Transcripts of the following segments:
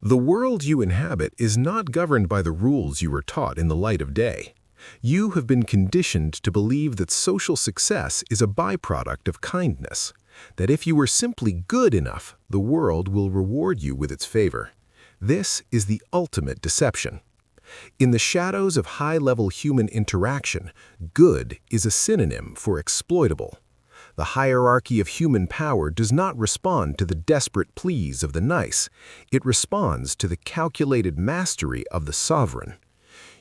The world you inhabit is not governed by the rules you were taught in the light of day. You have been conditioned to believe that social success is a byproduct of kindness, that if you are simply good enough, the world will reward you with its favor. This is the ultimate deception. In the shadows of high-level human interaction, good is a synonym for exploitable. The hierarchy of human power does not respond to the desperate pleas of the nice. It responds to the calculated mastery of the sovereign.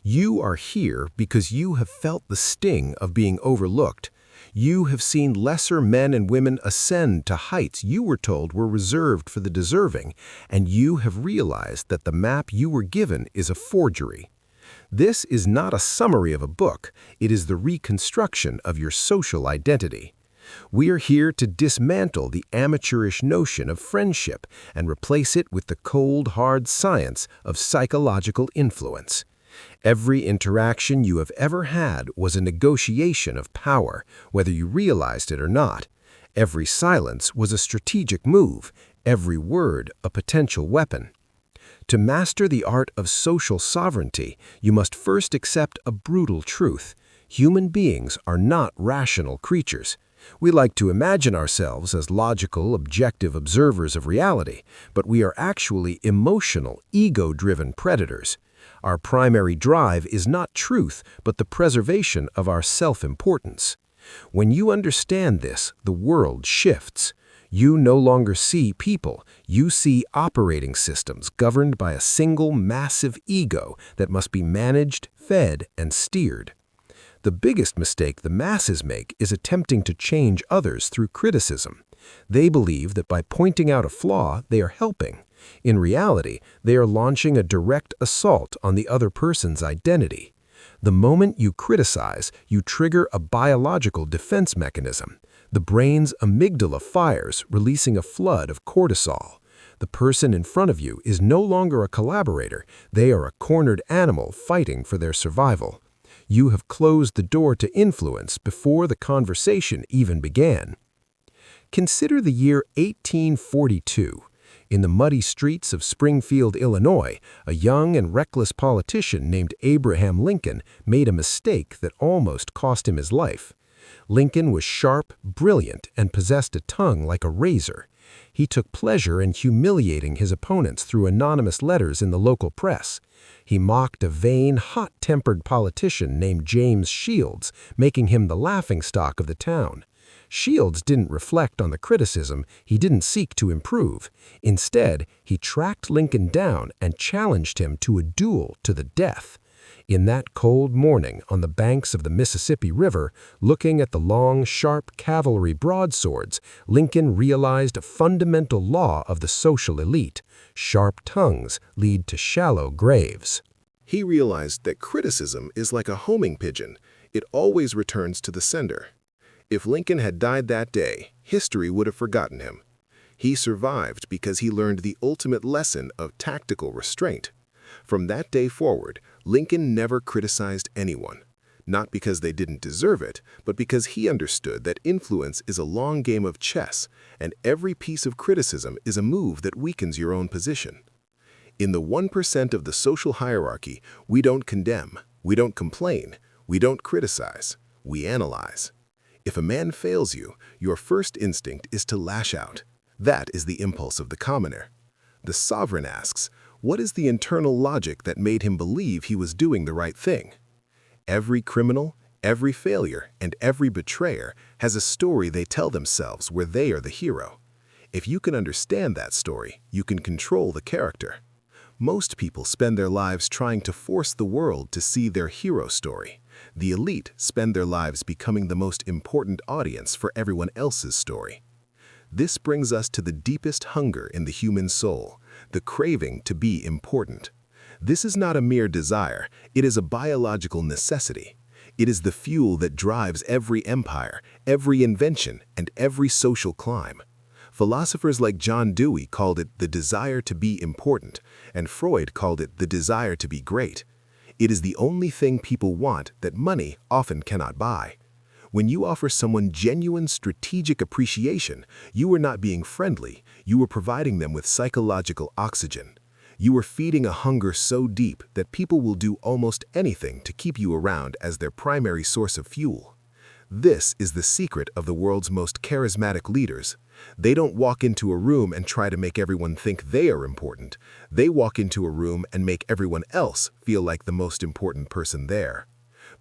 You are here because you have felt the sting of being overlooked. You have seen lesser men and women ascend to heights you were told were reserved for the deserving, and you have realized that the map you were given is a forgery. This is not a summary of a book. It is the reconstruction of your social identity. We are here to dismantle the amateurish notion of friendship and replace it with the cold, hard science of psychological influence. Every interaction you have ever had was a negotiation of power, whether you realized it or not. Every silence was a strategic move, every word a potential weapon. To master the art of social sovereignty, you must first accept a brutal truth. Human beings are not rational creatures. We like to imagine ourselves as logical, objective observers of reality, but we are actually emotional, ego-driven predators. Our primary drive is not truth, but the preservation of our self-importance. When you understand this, the world shifts. You no longer see people, you see operating systems governed by a single massive ego that must be managed, fed, and steered. The biggest mistake the masses make is attempting to change others through criticism. They believe that by pointing out a flaw, they are helping. In reality, they are launching a direct assault on the other person's identity. The moment you criticize, you trigger a biological defense mechanism. The brain's amygdala fires, releasing a flood of cortisol. The person in front of you is no longer a collaborator. They are a cornered animal fighting for their survival. You have closed the door to influence before the conversation even began. Consider the year 1842. In the muddy streets of Springfield, Illinois, a young and reckless politician named Abraham Lincoln made a mistake that almost cost him his life. Lincoln was sharp, brilliant, and possessed a tongue like a razor. He took pleasure in humiliating his opponents through anonymous letters in the local press. He mocked a vain, hot-tempered politician named James Shields, making him the laughingstock of the town. Shields didn't reflect on the criticism. He didn't seek to improve. Instead, he tracked Lincoln down and challenged him to a duel to the death. In that cold morning on the banks of the Mississippi River, looking at the long, sharp cavalry broadswords, Lincoln realized a fundamental law of the social elite. Sharp tongues lead to shallow graves. He realized that criticism is like a homing pigeon. It always returns to the sender. If Lincoln had died that day, history would have forgotten him. He survived because he learned the ultimate lesson of tactical restraint. From that day forward, Lincoln never criticized anyone, not because they didn't deserve it, but because he understood that influence is a long game of chess, and every piece of criticism is a move that weakens your own position. In the 1% of the social hierarchy, we don't condemn, we don't complain, we don't criticize, we analyze. If a man fails you, your first instinct is to lash out. That is the impulse of the commoner. The sovereign asks, what is the internal logic that made him believe he was doing the right thing? Every criminal, every failure, and every betrayer has a story they tell themselves where they are the hero. If you can understand that story, you can control the character. Most people spend their lives trying to force the world to see their hero story. The elite spend their lives becoming the most important audience for everyone else's story. This brings us to the deepest hunger in the human soul, the craving to be important. This is not a mere desire, it is a biological necessity. It is the fuel that drives every empire, every invention, and every social climb. Philosophers like John Dewey called it the desire to be important, and Freud called it the desire to be great. It is the only thing people want that money often cannot buy. When you offer someone genuine strategic appreciation, you are not being friendly, you are providing them with psychological oxygen. You are feeding a hunger so deep that people will do almost anything to keep you around as their primary source of fuel. This is the secret of the world's most charismatic leaders. They don't walk into a room and try to make everyone think they are important. They walk into a room and make everyone else feel like the most important person there.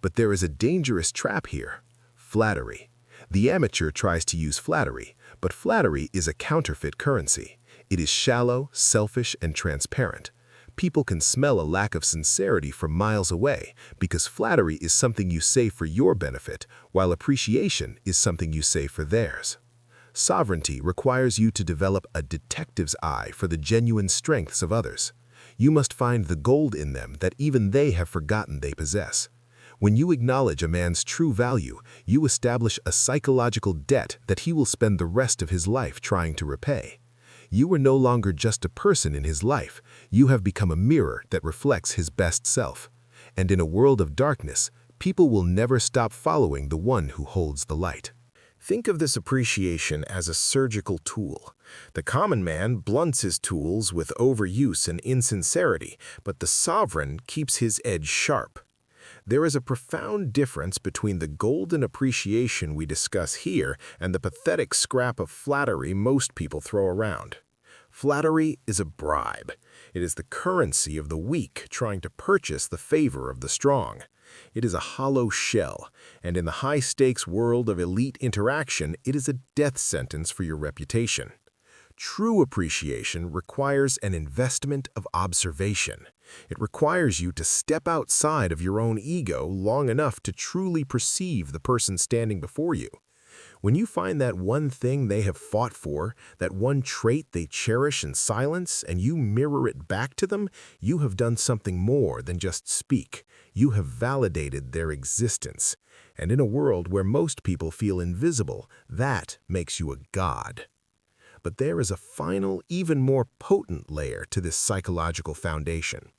But there is a dangerous trap here: flattery. The amateur tries to use flattery, but flattery is a counterfeit currency. It is shallow, selfish, and transparent. People can smell a lack of sincerity from miles away because flattery is something you say for your benefit, while appreciation is something you say for theirs. Sovereignty requires you to develop a detective's eye for the genuine strengths of others. You must find the gold in them that even they have forgotten they possess. When you acknowledge a man's true value, you establish a psychological debt that he will spend the rest of his life trying to repay. You are no longer just a person in his life. You have become a mirror that reflects his best self. And in a world of darkness, people will never stop following the one who holds the light. Think of this appreciation as a surgical tool. The common man blunts his tools with overuse and insincerity, but the sovereign keeps his edge sharp. There is a profound difference between the golden appreciation we discuss here and the pathetic scrap of flattery most people throw around. Flattery is a bribe. It is the currency of the weak trying to purchase the favor of the strong. It is a hollow shell, and in the high-stakes world of elite interaction, it is a death sentence for your reputation. True appreciation requires an investment of observation. It requires you to step outside of your own ego long enough to truly perceive the person standing before you. When you find that one thing they have fought for, that one trait they cherish in silence, and you mirror it back to them, you have done something more than just speak. You have validated their existence. And in a world where most people feel invisible, that makes you a god. But there is a final, even more potent layer to this psychological foundation.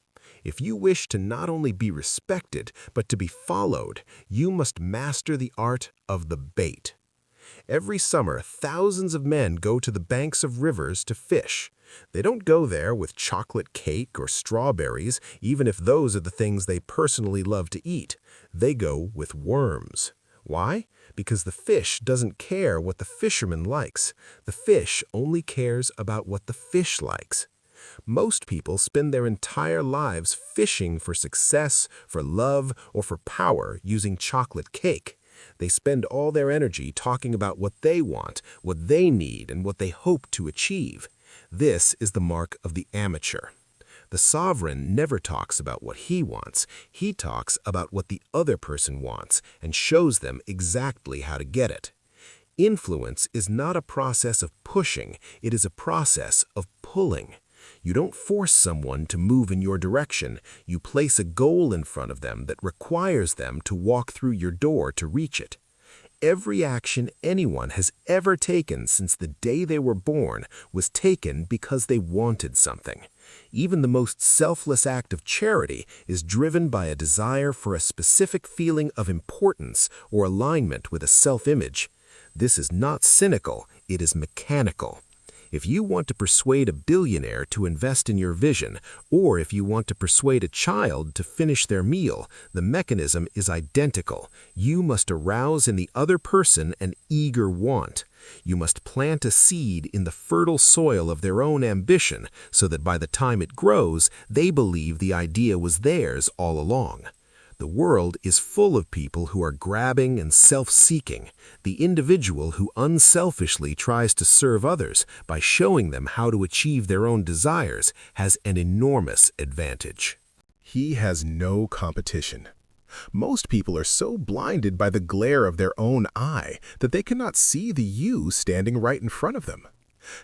If you wish to not only be respected, but to be followed, you must master the art of the bait. Every summer, thousands of men go to the banks of rivers to fish. They don't go there with chocolate cake or strawberries, even if those are the things they personally love to eat. They go with worms. Why? Because the fish doesn't care what the fisherman likes. The fish only cares about what the fish likes. Most people spend their entire lives fishing for success, for love, or for power using chocolate cake. They spend all their energy talking about what they want, what they need, and what they hope to achieve. This is the mark of the amateur. The sovereign never talks about what he wants. He talks about what the other person wants and shows them exactly how to get it. Influence is not a process of pushing, it is a process of pulling. You don't force someone to move in your direction. You place a goal in front of them that requires them to walk through your door to reach it. Every action anyone has ever taken since the day they were born was taken because they wanted something. Even the most selfless act of charity is driven by a desire for a specific feeling of importance or alignment with a self-image. This is not cynical, it is mechanical. If you want to persuade a billionaire to invest in your vision, or if you want to persuade a child to finish their meal, the mechanism is identical. You must arouse in the other person an eager want. You must plant a seed in the fertile soil of their own ambition so that by the time it grows, they believe the idea was theirs all along. The world is full of people who are grabbing and self-seeking. The individual who unselfishly tries to serve others by showing them how to achieve their own desires has an enormous advantage. He has no competition. Most people are so blinded by the glare of their own eye that they cannot see the you standing right in front of them.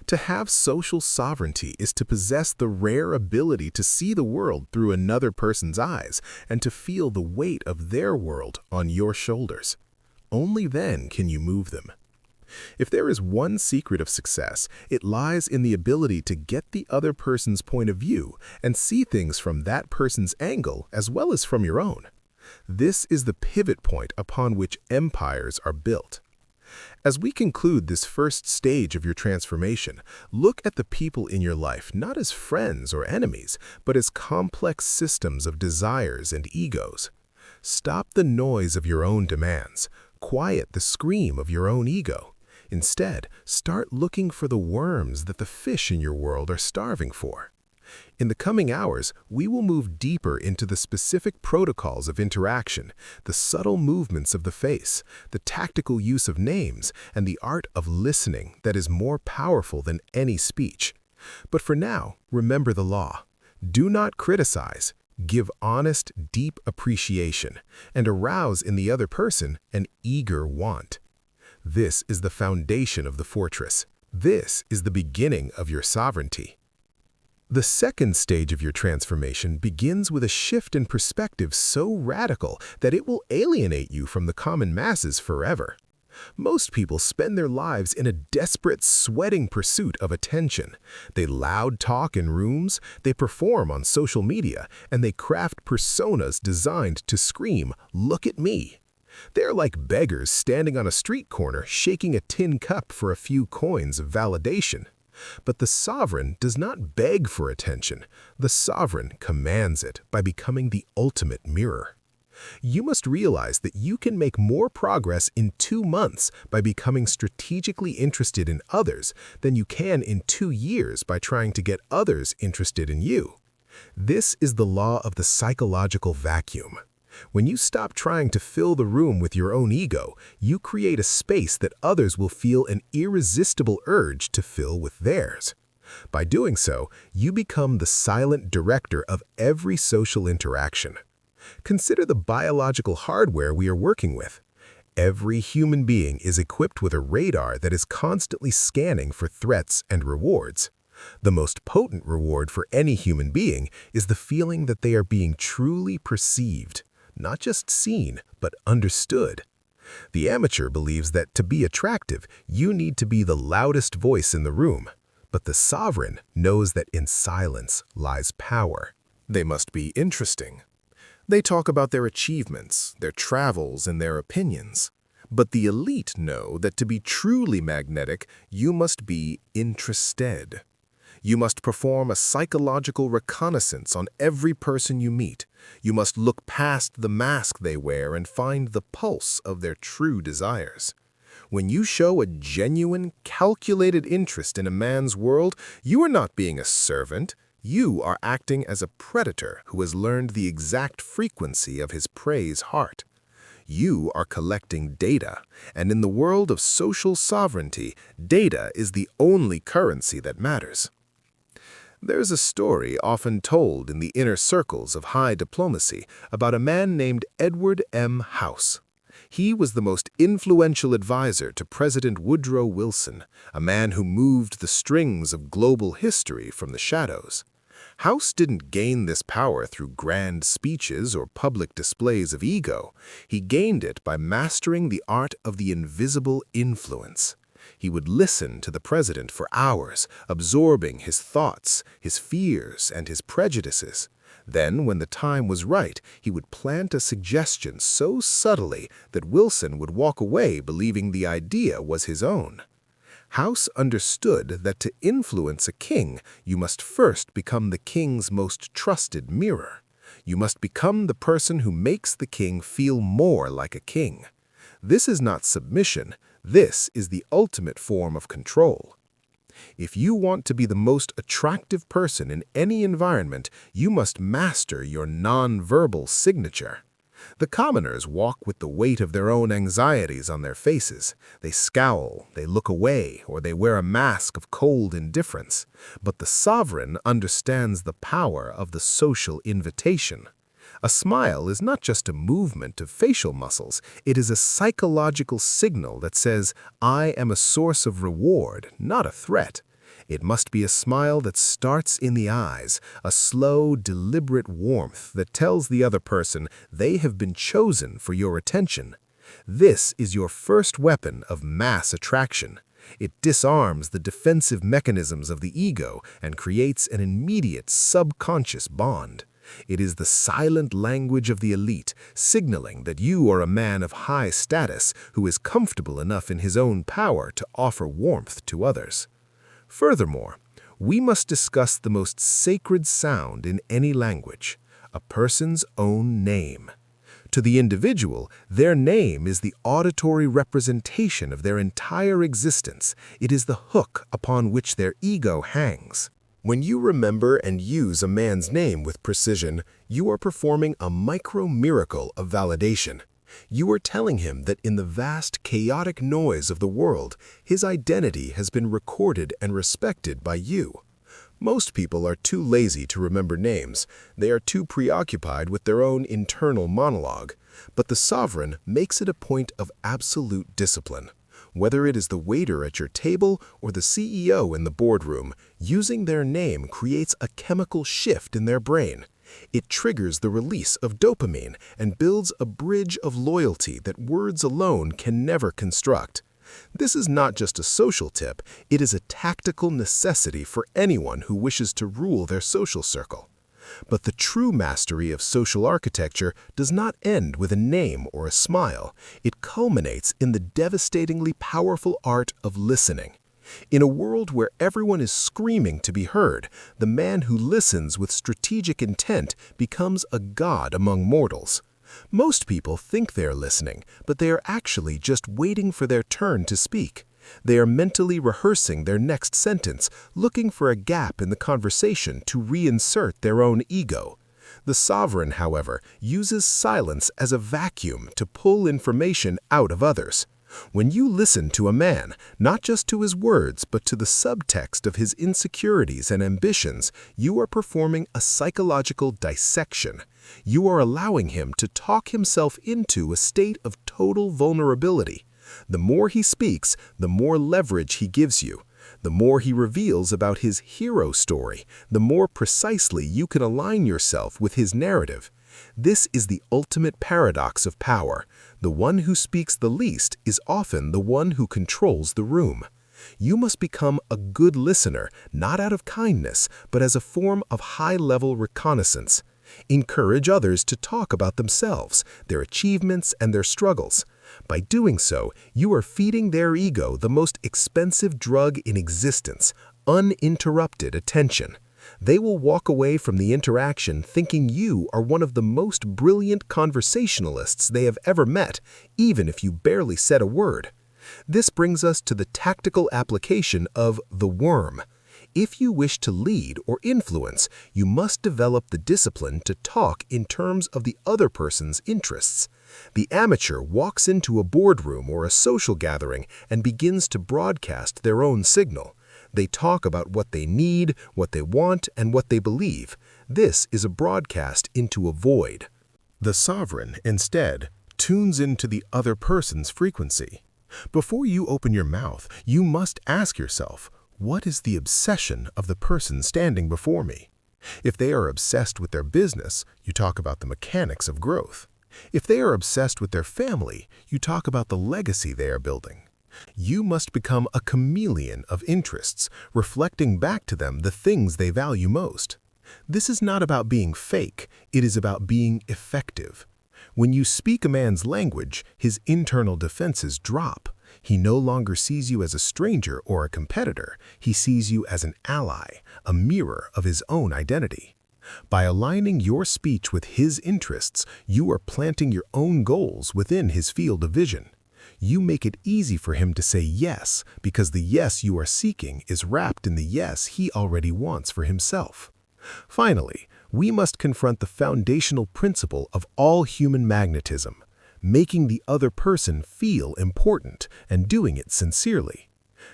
To have social sovereignty is to possess the rare ability to see the world through another person's eyes and to feel the weight of their world on your shoulders. Only then can you move them. If there is one secret of success, it lies in the ability to get the other person's point of view and see things from that person's angle as well as from your own. This is the pivot point upon which empires are built. As we conclude this first stage of your transformation, look at the people in your life not as friends or enemies, but as complex systems of desires and egos. Stop the noise of your own demands. Quiet the scream of your own ego. Instead, start looking for the worms that the fish in your world are starving for. In the coming hours, we will move deeper into the specific protocols of interaction, the subtle movements of the face, the tactical use of names, and the art of listening that is more powerful than any speech. But for now, remember the law. Do not criticize. Give honest, deep appreciation, and arouse in the other person an eager want. This is the foundation of the fortress. This is the beginning of your sovereignty. The second stage of your transformation begins with a shift in perspective so radical that it will alienate you from the common masses forever. Most people spend their lives in a desperate, sweating pursuit of attention. They loud talk in rooms, they perform on social media, and they craft personas designed to scream, "Look at me." They're like beggars standing on a street corner shaking a tin cup for a few coins of validation. But the sovereign does not beg for attention. The sovereign commands it by becoming the ultimate mirror. You must realize that you can make more progress in 2 months by becoming strategically interested in others than you can in 2 years by trying to get others interested in you. This is the law of the psychological vacuum. When you stop trying to fill the room with your own ego, you create a space that others will feel an irresistible urge to fill with theirs. By doing so, you become the silent director of every social interaction. Consider the biological hardware we are working with. Every human being is equipped with a radar that is constantly scanning for threats and rewards. The most potent reward for any human being is the feeling that they are being truly perceived. Not just seen, but understood. The amateur believes that to be attractive, you need to be the loudest voice in the room. But the sovereign knows that in silence lies power. They must be interesting. They talk about their achievements, their travels, and their opinions. But the elite know that to be truly magnetic, you must be interested. You must perform a psychological reconnaissance on every person you meet. You must look past the mask they wear and find the pulse of their true desires. When you show a genuine, calculated interest in a man's world, you are not being a servant. You are acting as a predator who has learned the exact frequency of his prey's heart. You are collecting data, and in the world of social sovereignty, data is the only currency that matters. There's a story often told in the inner circles of high diplomacy about a man named Edward M. House. He was the most influential advisor to President Woodrow Wilson, a man who moved the strings of global history from the shadows. House didn't gain this power through grand speeches or public displays of ego. He gained it by mastering the art of the invisible influence. He would listen to the president for hours, absorbing his thoughts, his fears, and his prejudices. Then, when the time was right, he would plant a suggestion so subtly that Wilson would walk away believing the idea was his own. House understood that to influence a king, you must first become the king's most trusted mirror. You must become the person who makes the king feel more like a king. This is not submission. This is the ultimate form of control. If you want to be the most attractive person in any environment, you must master your non-verbal signature. The commoners walk with the weight of their own anxieties on their faces. They scowl, they look away, or they wear a mask of cold indifference. But the sovereign understands the power of the social invitation. A smile is not just a movement of facial muscles. It is a psychological signal that says, "I am a source of reward, not a threat." It must be a smile that starts in the eyes, a slow, deliberate warmth that tells the other person they have been chosen for your attention. This is your first weapon of mass attraction. It disarms the defensive mechanisms of the ego and creates an immediate subconscious bond. It is the silent language of the elite, signaling that you are a man of high status who is comfortable enough in his own power to offer warmth to others. Furthermore, we must discuss the most sacred sound in any language, a person's own name. To the individual, their name is the auditory representation of their entire existence. It is the hook upon which their ego hangs. When you remember and use a man's name with precision, you are performing a micro-miracle of validation. You are telling him that in the vast, chaotic noise of the world, his identity has been recorded and respected by you. Most people are too lazy to remember names. They are too preoccupied with their own internal monologue. But the sovereign makes it a point of absolute discipline. Whether it is the waiter at your table or the CEO in the boardroom, using their name creates a chemical shift in their brain. It triggers the release of dopamine and builds a bridge of loyalty that words alone can never construct. This is not just a social tip, it is a tactical necessity for anyone who wishes to rule their social circle. But the true mastery of social architecture does not end with a name or a smile. It culminates in the devastatingly powerful art of listening. In a world where everyone is screaming to be heard, the man who listens with strategic intent becomes a god among mortals. Most people think they are listening, but they are actually just waiting for their turn to speak. They are mentally rehearsing their next sentence, looking for a gap in the conversation to reinsert their own ego. The sovereign, however, uses silence as a vacuum to pull information out of others. When you listen to a man, not just to his words, but to the subtext of his insecurities and ambitions, you are performing a psychological dissection. You are allowing him to talk himself into a state of total vulnerability. The more he speaks, the more leverage he gives you. The more he reveals about his hero story, the more precisely you can align yourself with his narrative. This is the ultimate paradox of power. The one who speaks the least is often the one who controls the room. You must become a good listener, not out of kindness, but as a form of high-level reconnaissance. Encourage others to talk about themselves, their achievements, and their struggles. By doing so, you are feeding their ego the most expensive drug in existence, uninterrupted attention. They will walk away from the interaction thinking you are one of the most brilliant conversationalists they have ever met, even if you barely said a word. This brings us to the tactical application of the worm. If you wish to lead or influence, you must develop the discipline to talk in terms of the other person's interests. The amateur walks into a boardroom or a social gathering and begins to broadcast their own signal. They talk about what they need, what they want, and what they believe. This is a broadcast into a void. The sovereign, instead, tunes into the other person's frequency. Before you open your mouth, you must ask yourself, what is the obsession of the person standing before me? If they are obsessed with their business, you talk about the mechanics of growth. If they are obsessed with their family, you talk about the legacy they are building. You must become a chameleon of interests, reflecting back to them the things they value most. This is not about being fake, it is about being effective. When you speak a man's language, his internal defenses drop. He no longer sees you as a stranger or a competitor. He sees you as an ally, a mirror of his own identity. By aligning your speech with his interests, you are planting your own goals within his field of vision. You make it easy for him to say yes, because the yes you are seeking is wrapped in the yes he already wants for himself. Finally, we must confront the foundational principle of all human magnetism, making the other person feel important and doing it sincerely.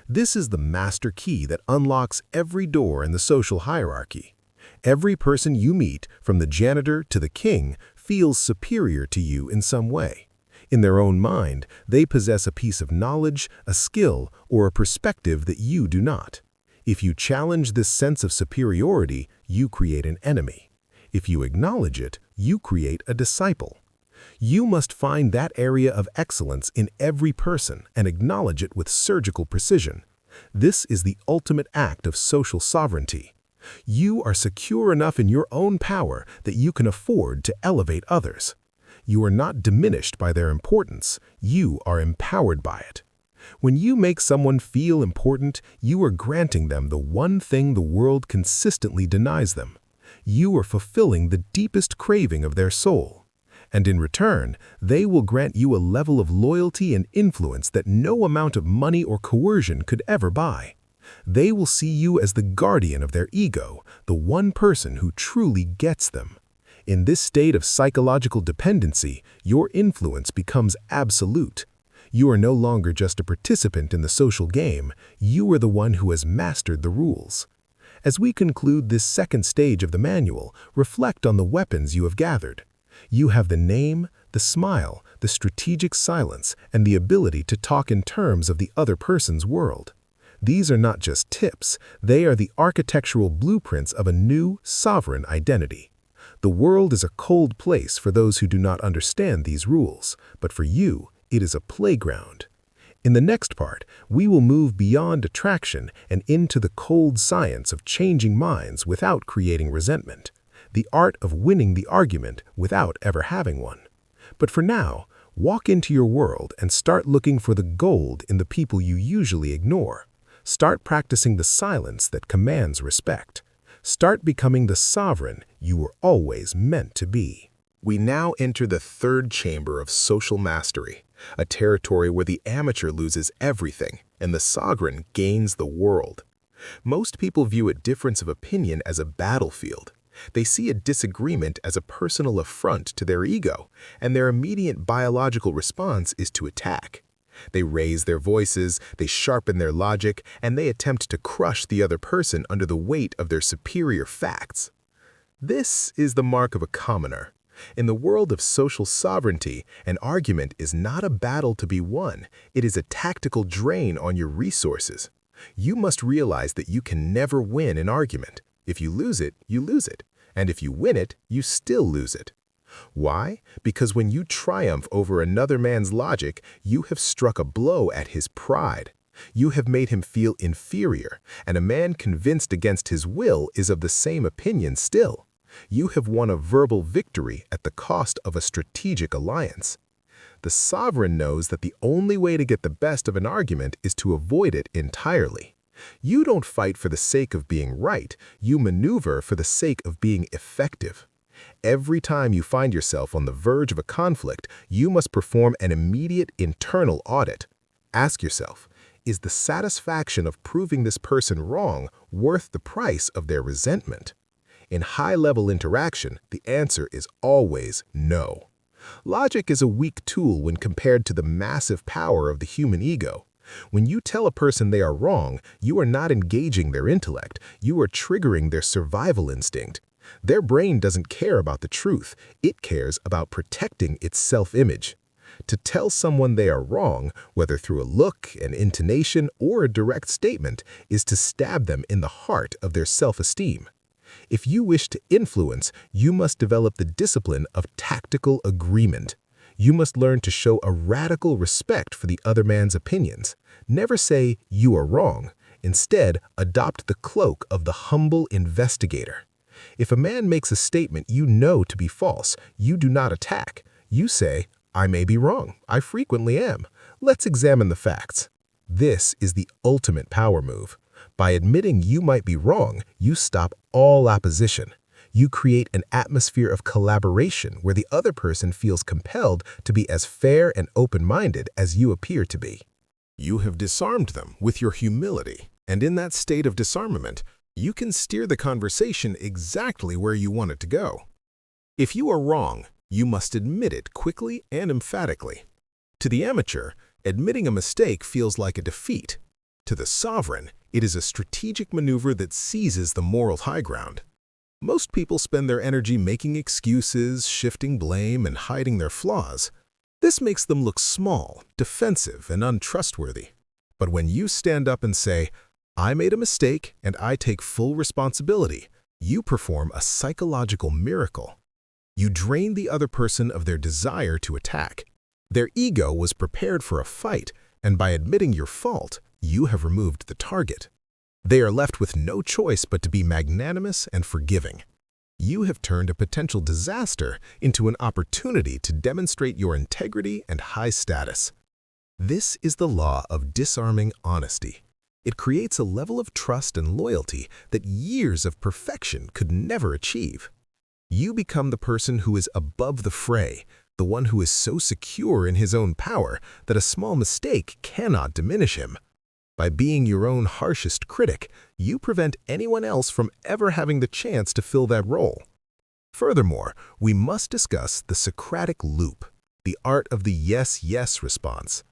This is the master key that unlocks every door in the social hierarchy. Every person you meet, from the janitor to the king, feels superior to you in some way. In their own mind, they possess a piece of knowledge, a skill, or a perspective that you do not. If you challenge this sense of superiority, you create an enemy. If you acknowledge it, you create a disciple. You must find that area of excellence in every person and acknowledge it with surgical precision. This is the ultimate act of social sovereignty. You are secure enough in your own power that you can afford to elevate others. You are not diminished by their importance, you are empowered by it. When you make someone feel important, you are granting them the one thing the world consistently denies them. You are fulfilling the deepest craving of their soul. And in return, they will grant you a level of loyalty and influence that no amount of money or coercion could ever buy. They will see you as the guardian of their ego, the one person who truly gets them. In this state of psychological dependency, your influence becomes absolute. You are no longer just a participant in the social game, you are the one who has mastered the rules. As we conclude this second stage of the manual, reflect on the weapons you have gathered. You have the name, the smile, the strategic silence, and the ability to talk in terms of the other person's world. These are not just tips, they are the architectural blueprints of a new, sovereign identity. The world is a cold place for those who do not understand these rules, but for you, it is a playground. In the next part, we will move beyond attraction and into the cold science of changing minds without creating resentment, the art of winning the argument without ever having one. But for now, walk into your world and start looking for the gold in the people you usually ignore. Start practicing the silence that commands respect. Start becoming the sovereign you were always meant to be. We now enter the third chamber of social mastery, a territory where the amateur loses everything and the sovereign gains the world. Most people view a difference of opinion as a battlefield. They see a disagreement as a personal affront to their ego, and their immediate biological response is to attack. They raise their voices, they sharpen their logic, and they attempt to crush the other person under the weight of their superior facts. This is the mark of a commoner. In the world of social sovereignty, an argument is not a battle to be won, it is a tactical drain on your resources. You must realize that you can never win an argument. If you lose it, you lose it. And if you win it, you still lose it. Why? Because when you triumph over another man's logic, you have struck a blow at his pride. You have made him feel inferior, and a man convinced against his will is of the same opinion still. You have won a verbal victory at the cost of a strategic alliance. The sovereign knows that the only way to get the best of an argument is to avoid it entirely. You don't fight for the sake of being right, you maneuver for the sake of being effective. Every time you find yourself on the verge of a conflict, you must perform an immediate internal audit. Ask yourself, is the satisfaction of proving this person wrong worth the price of their resentment? In high-level interaction, the answer is always no. Logic is a weak tool when compared to the massive power of the human ego. When you tell a person they are wrong, you are not engaging their intellect, you are triggering their survival instinct. Their brain doesn't care about the truth, it cares about protecting its self-image. To tell someone they are wrong, whether through a look, an intonation, or a direct statement, is to stab them in the heart of their self-esteem. If you wish to influence, you must develop the discipline of tactical agreement. You must learn to show a radical respect for the other man's opinions. Never say, "You are wrong." Instead, adopt the cloak of the humble investigator. If a man makes a statement you know to be false, you do not attack. You say, "I may be wrong. I frequently am. Let's examine the facts." This is the ultimate power move. By admitting you might be wrong, you stop all opposition. You create an atmosphere of collaboration where the other person feels compelled to be as fair and open-minded as you appear to be. You have disarmed them with your humility, and in that state of disarmament, you can steer the conversation exactly where you want it to go. If you are wrong, you must admit it quickly and emphatically. To the amateur, admitting a mistake feels like a defeat. To the sovereign, it is a strategic maneuver that seizes the moral high ground. Most people spend their energy making excuses, shifting blame, and hiding their flaws. This makes them look small, defensive, and untrustworthy. But when you stand up and say, "I made a mistake and I take full responsibility," you perform a psychological miracle. You drain the other person of their desire to attack. Their ego was prepared for a fight, and by admitting your fault, you have removed the target. They are left with no choice but to be magnanimous and forgiving. You have turned a potential disaster into an opportunity to demonstrate your integrity and high status. This is the law of disarming honesty. It creates a level of trust and loyalty that years of perfection could never achieve. You become the person who is above the fray, the one who is so secure in his own power that a small mistake cannot diminish him. By being your own harshest critic, you prevent anyone else from ever having the chance to fill that role. Furthermore, we must discuss the Socratic loop, the art of the yes-yes response.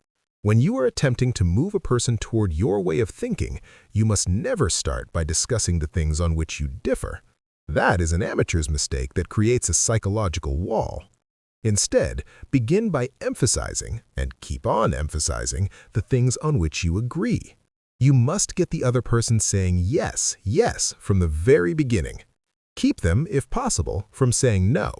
When you are attempting to move a person toward your way of thinking, you must never start by discussing the things on which you differ. That is an amateur's mistake that creates a psychological wall. Instead, begin by emphasizing, and keep on emphasizing, the things on which you agree. You must get the other person saying yes, yes from the very beginning. Keep them, if possible, from saying no.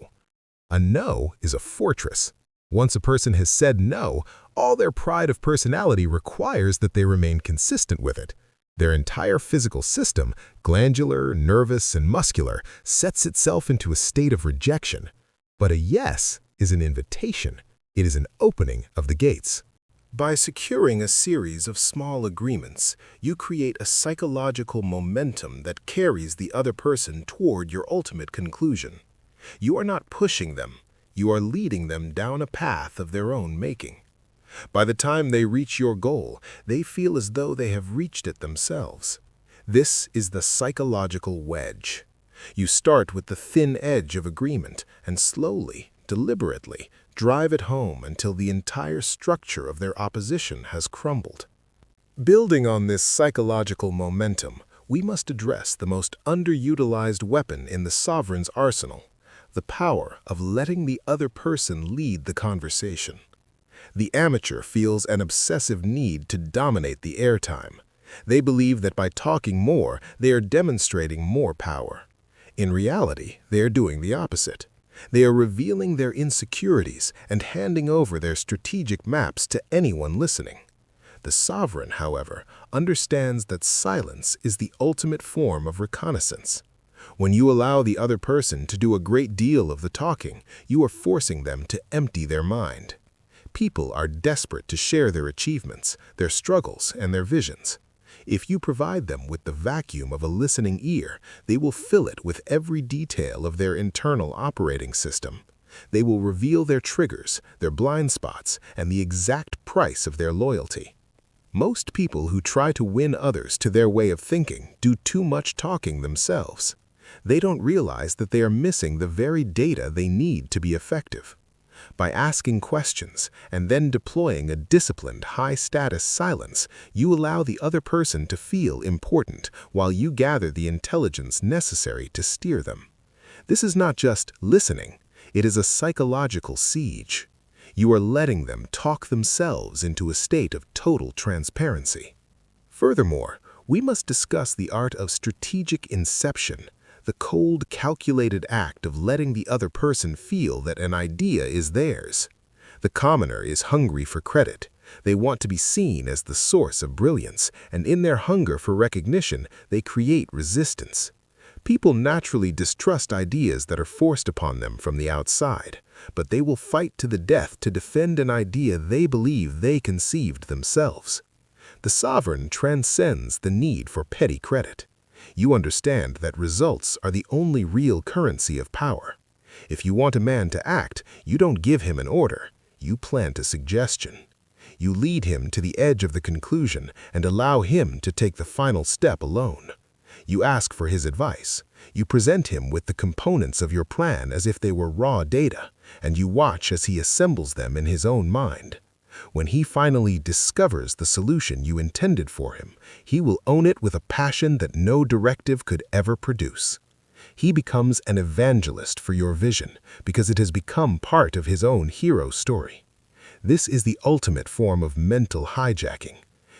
A no is a fortress. Once a person has said no, all their pride of personality requires that they remain consistent with it. Their entire physical system, glandular, nervous, and muscular, sets itself into a state of rejection. But a yes is an invitation. It is an opening of the gates. By securing a series of small agreements, you create a psychological momentum that carries the other person toward your ultimate conclusion. You are not pushing them. You are leading them down a path of their own making. By the time they reach your goal, they feel as though they have reached it themselves. This is the psychological wedge. You start with the thin edge of agreement and slowly, deliberately, drive it home until the entire structure of their opposition has crumbled. Building on this psychological momentum, we must address the most underutilized weapon in the sovereign's arsenal, the power of letting the other person lead the conversation. The amateur feels an obsessive need to dominate the airtime. They believe that by talking more, they are demonstrating more power. In reality, they are doing the opposite. They are revealing their insecurities and handing over their strategic maps to anyone listening. The sovereign, however, understands that silence is the ultimate form of reconnaissance. When you allow the other person to do a great deal of the talking, you are forcing them to empty their mind. People are desperate to share their achievements, their struggles, and their visions. If you provide them with the vacuum of a listening ear, they will fill it with every detail of their internal operating system. They will reveal their triggers, their blind spots, and the exact price of their loyalty. Most people who try to win others to their way of thinking do too much talking themselves. They don't realize that they are missing the very data they need to be effective. By asking questions and then deploying a disciplined, high-status silence, you allow the other person to feel important while you gather the intelligence necessary to steer them. This is not just listening, it is a psychological siege. You are letting them talk themselves into a state of total transparency. Furthermore, we must discuss the art of strategic inception, the cold, calculated act of letting the other person feel that an idea is theirs. The commoner is hungry for credit. They want to be seen as the source of brilliance, and in their hunger for recognition, they create resistance. People naturally distrust ideas that are forced upon them from the outside, but they will fight to the death to defend an idea they believe they conceived themselves. The sovereign transcends the need for petty credit. You understand that results are the only real currency of power. If you want a man to act, you don't give him an order, you plant a suggestion. You lead him to the edge of the conclusion and allow him to take the final step alone. You ask for his advice. You present him with the components of your plan as if they were raw data, and you watch as he assembles them in his own mind. When he finally discovers the solution you intended for him, he will own it with a passion that no directive could ever produce. He becomes an evangelist for your vision because it has become part of his own hero story. This is the ultimate form of mental hijacking.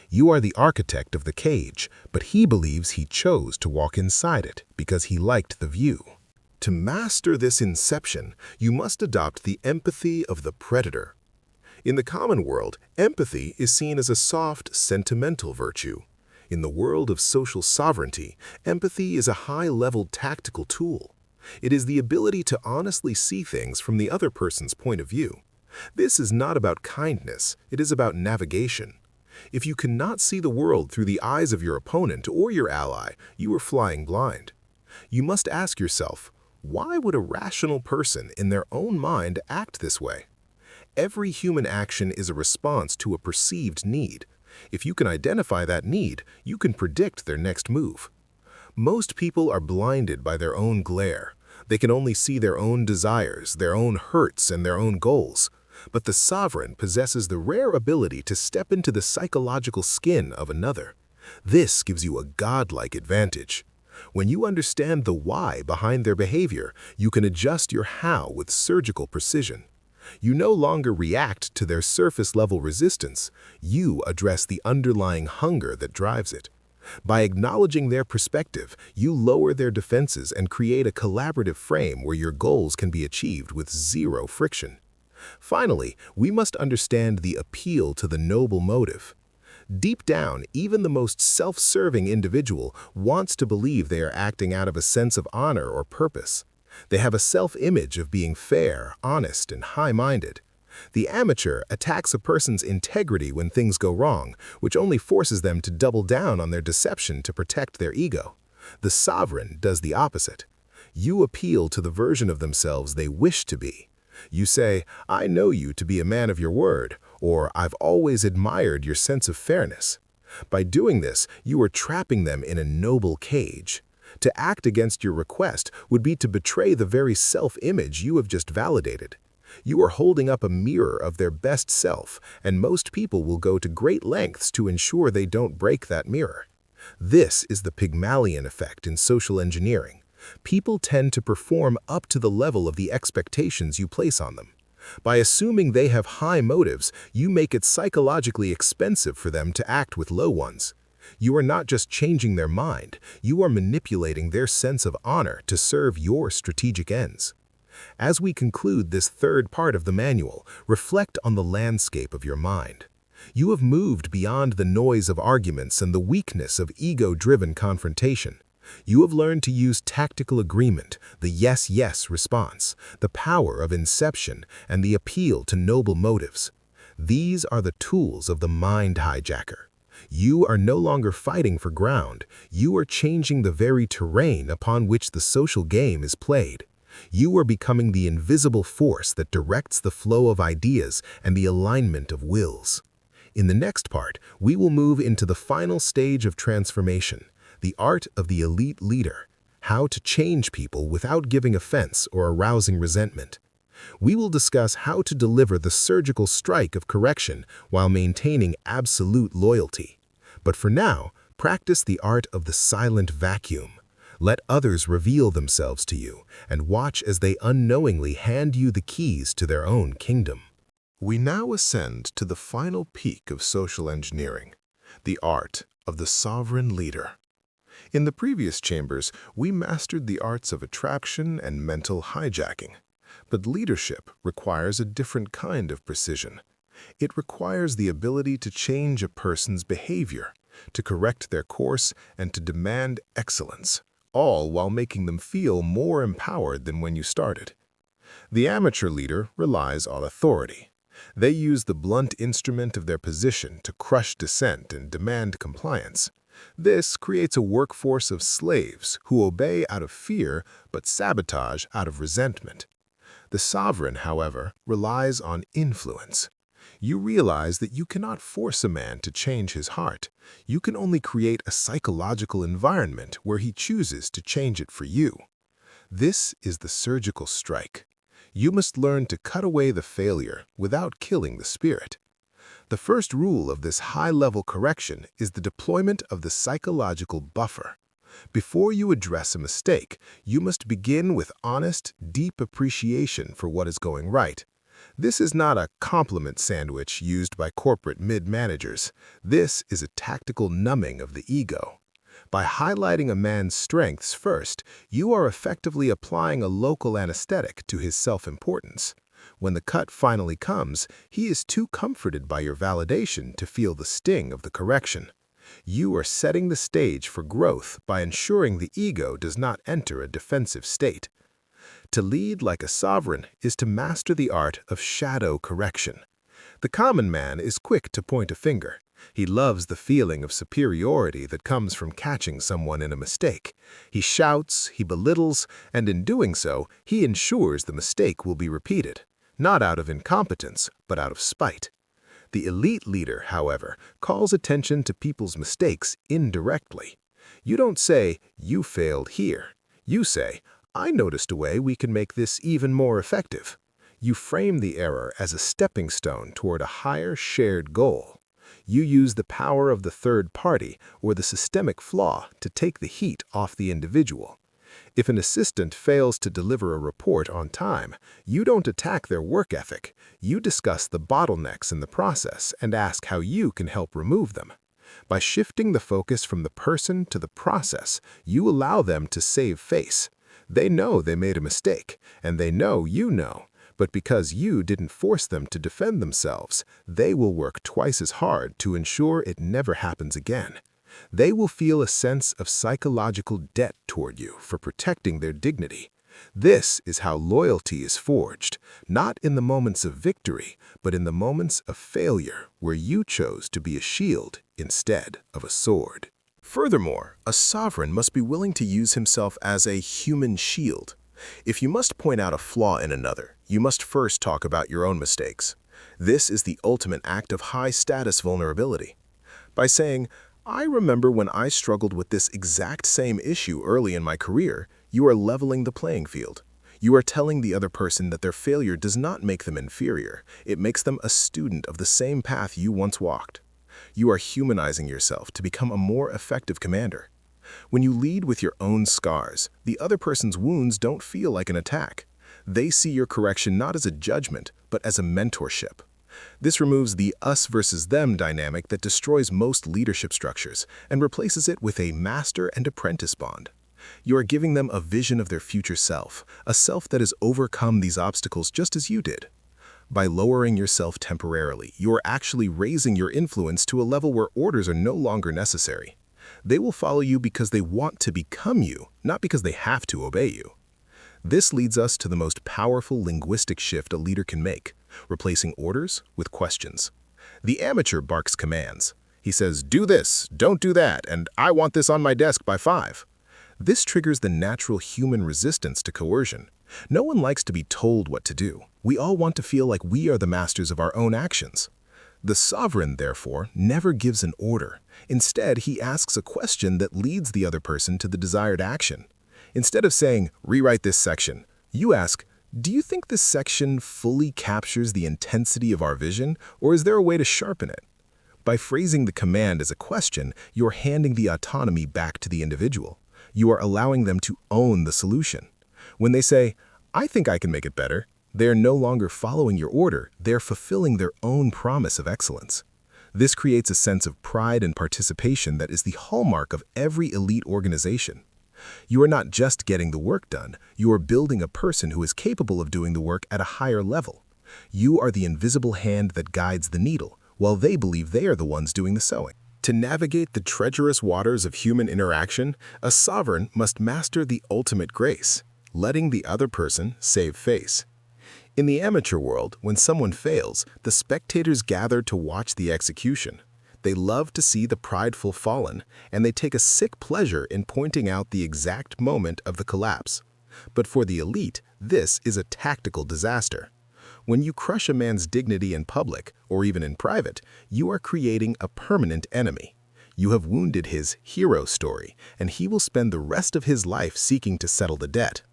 You are the architect of the cage, but he believes he chose to walk inside it because he liked the view. To master this inception, you must adopt the empathy of the predator. In the common world, empathy is seen as a soft, sentimental virtue. In the world of social sovereignty, empathy is a high-level tactical tool. It is the ability to honestly see things from the other person's point of view. This is not about kindness, it is about navigation. If you cannot see the world through the eyes of your opponent or your ally, you are flying blind. You must ask yourself, why would a rational person in their own mind act this way? Every human action is a response to a perceived need. If you can identify that need, you can predict their next move. Most people are blinded by their own glare. They can only see their own desires, their own hurts, and their own goals. But the sovereign possesses the rare ability to step into the psychological skin of another. This gives you a godlike advantage. When you understand the why behind their behavior, you can adjust your how with surgical precision. You no longer react to their surface-level resistance, you address the underlying hunger that drives it. By acknowledging their perspective, you lower their defenses and create a collaborative frame where your goals can be achieved with zero friction. Finally, we must understand the appeal to the noble motive. Deep down, even the most self-serving individual wants to believe they are acting out of a sense of honor or purpose. They have a self-image of being fair, honest, and high-minded. The amateur attacks a person's integrity when things go wrong, which only forces them to double down on their deception to protect their ego. The sovereign does the opposite. You appeal to the version of themselves they wish to be. You say, "I know you to be a man of your word," or "I've always admired your sense of fairness." By doing this, you are trapping them in a noble cage. To act against your request would be to betray the very self-image you have just validated. You are holding up a mirror of their best self, and most people will go to great lengths to ensure they don't break that mirror. This is the Pygmalion effect in social engineering. People tend to perform up to the level of the expectations you place on them. By assuming they have high motives, you make it psychologically expensive for them to act with low ones. You are not just changing their mind, you are manipulating their sense of honor to serve your strategic ends. As we conclude this third part of the manual, reflect on the landscape of your mind. You have moved beyond the noise of arguments and the weakness of ego-driven confrontation. You have learned to use tactical agreement, the yes-yes response, the power of inception, and the appeal to noble motives. These are the tools of the mind hijacker. You are no longer fighting for ground. You are changing the very terrain upon which the social game is played. You are becoming the invisible force that directs the flow of ideas and the alignment of wills. In the next part, we will move into the final stage of transformation, the art of the elite leader, how to change people without giving offense or arousing resentment. We will discuss how to deliver the surgical strike of correction while maintaining absolute loyalty. But for now, practice the art of the silent vacuum. Let others reveal themselves to you, and watch as they unknowingly hand you the keys to their own kingdom. We now ascend to the final peak of social engineering, the art of the sovereign leader. In the previous chambers, we mastered the arts of attraction and mental hijacking. But leadership requires a different kind of precision. It requires the ability to change a person's behavior, to correct their course, and to demand excellence, all while making them feel more empowered than when you started. The amateur leader relies on authority. They use the blunt instrument of their position to crush dissent and demand compliance. This creates a workforce of slaves who obey out of fear but sabotage out of resentment. The sovereign, however, relies on influence. You realize that you cannot force a man to change his heart. You can only create a psychological environment where he chooses to change it for you. This is the surgical strike. You must learn to cut away the failure without killing the spirit. The first rule of this high-level correction is the deployment of the psychological buffer. Before you address a mistake, you must begin with honest, deep appreciation for what is going right. This is not a compliment sandwich used by corporate mid-managers. This is a tactical numbing of the ego. By highlighting a man's strengths first, you are effectively applying a local anesthetic to his self-importance. When the cut finally comes, he is too comforted by your validation to feel the sting of the correction. You are setting the stage for growth by ensuring the ego does not enter a defensive state. To lead like a sovereign is to master the art of shadow correction. The common man is quick to point a finger. He loves the feeling of superiority that comes from catching someone in a mistake. He shouts, he belittles, and in doing so, he ensures the mistake will be repeated, not out of incompetence, but out of spite. The elite leader, however, calls attention to people's mistakes indirectly. You don't say, "You failed here." You say, "I noticed a way we can make this even more effective." You frame the error as a stepping stone toward a higher shared goal. You use the power of the third party or the systemic flaw to take the heat off the individual. If an assistant fails to deliver a report on time, you don't attack their work ethic. You discuss the bottlenecks in the process and ask how you can help remove them. By shifting the focus from the person to the process, you allow them to save face. They know they made a mistake, and they know you know. But because you didn't force them to defend themselves, they will work twice as hard to ensure it never happens again. They will feel a sense of psychological debt toward you for protecting their dignity. This is how loyalty is forged, not in the moments of victory, but in the moments of failure where you chose to be a shield instead of a sword. Furthermore, a sovereign must be willing to use himself as a human shield. If you must point out a flaw in another, you must first talk about your own mistakes. This is the ultimate act of high-status vulnerability. By saying, "I remember when I struggled with this exact same issue early in my career," you are leveling the playing field. You are telling the other person that their failure does not make them inferior. It makes them a student of the same path you once walked. You are humanizing yourself to become a more effective commander. When you lead with your own scars, the other person's wounds don't feel like an attack. They see your correction not as a judgment, but as a mentorship. This removes the us versus them dynamic that destroys most leadership structures and replaces it with a master and apprentice bond. You are giving them a vision of their future self, a self that has overcome these obstacles just as you did. By lowering yourself temporarily, you are actually raising your influence to a level where orders are no longer necessary. They will follow you because they want to become you, not because they have to obey you. This leads us to the most powerful linguistic shift a leader can make, replacing orders with questions. The amateur barks commands. He says, "Do this, don't do that, and I want this on my desk by 5. This triggers the natural human resistance to coercion. No one likes to be told what to do. We all want to feel like we are the masters of our own actions. The sovereign, therefore, never gives an order. Instead, he asks a question that leads the other person to the desired action. Instead of saying, "Rewrite this section," you ask, "Do you think this section fully captures the intensity of our vision, or is there a way to sharpen it?" By phrasing the command as a question, you're handing the autonomy back to the individual. You are allowing them to own the solution. When they say, "I think I can make it better," they are no longer following your order, they're fulfilling their own promise of excellence. This creates a sense of pride and participation that is the hallmark of every elite organization. You are not just getting the work done, you are building a person who is capable of doing the work at a higher level. You are the invisible hand that guides the needle, while they believe they are the ones doing the sewing. To navigate the treacherous waters of human interaction, a sovereign must master the ultimate grace, letting the other person save face. In the amateur world, when someone fails, the spectators gather to watch the execution. They love to see the prideful fallen, and they take a sick pleasure in pointing out the exact moment of the collapse. But for the elite, this is a tactical disaster. When you crush a man's dignity in public, or even in private, you are creating a permanent enemy. You have wounded his hero story, and he will spend the rest of his life seeking to settle the debt.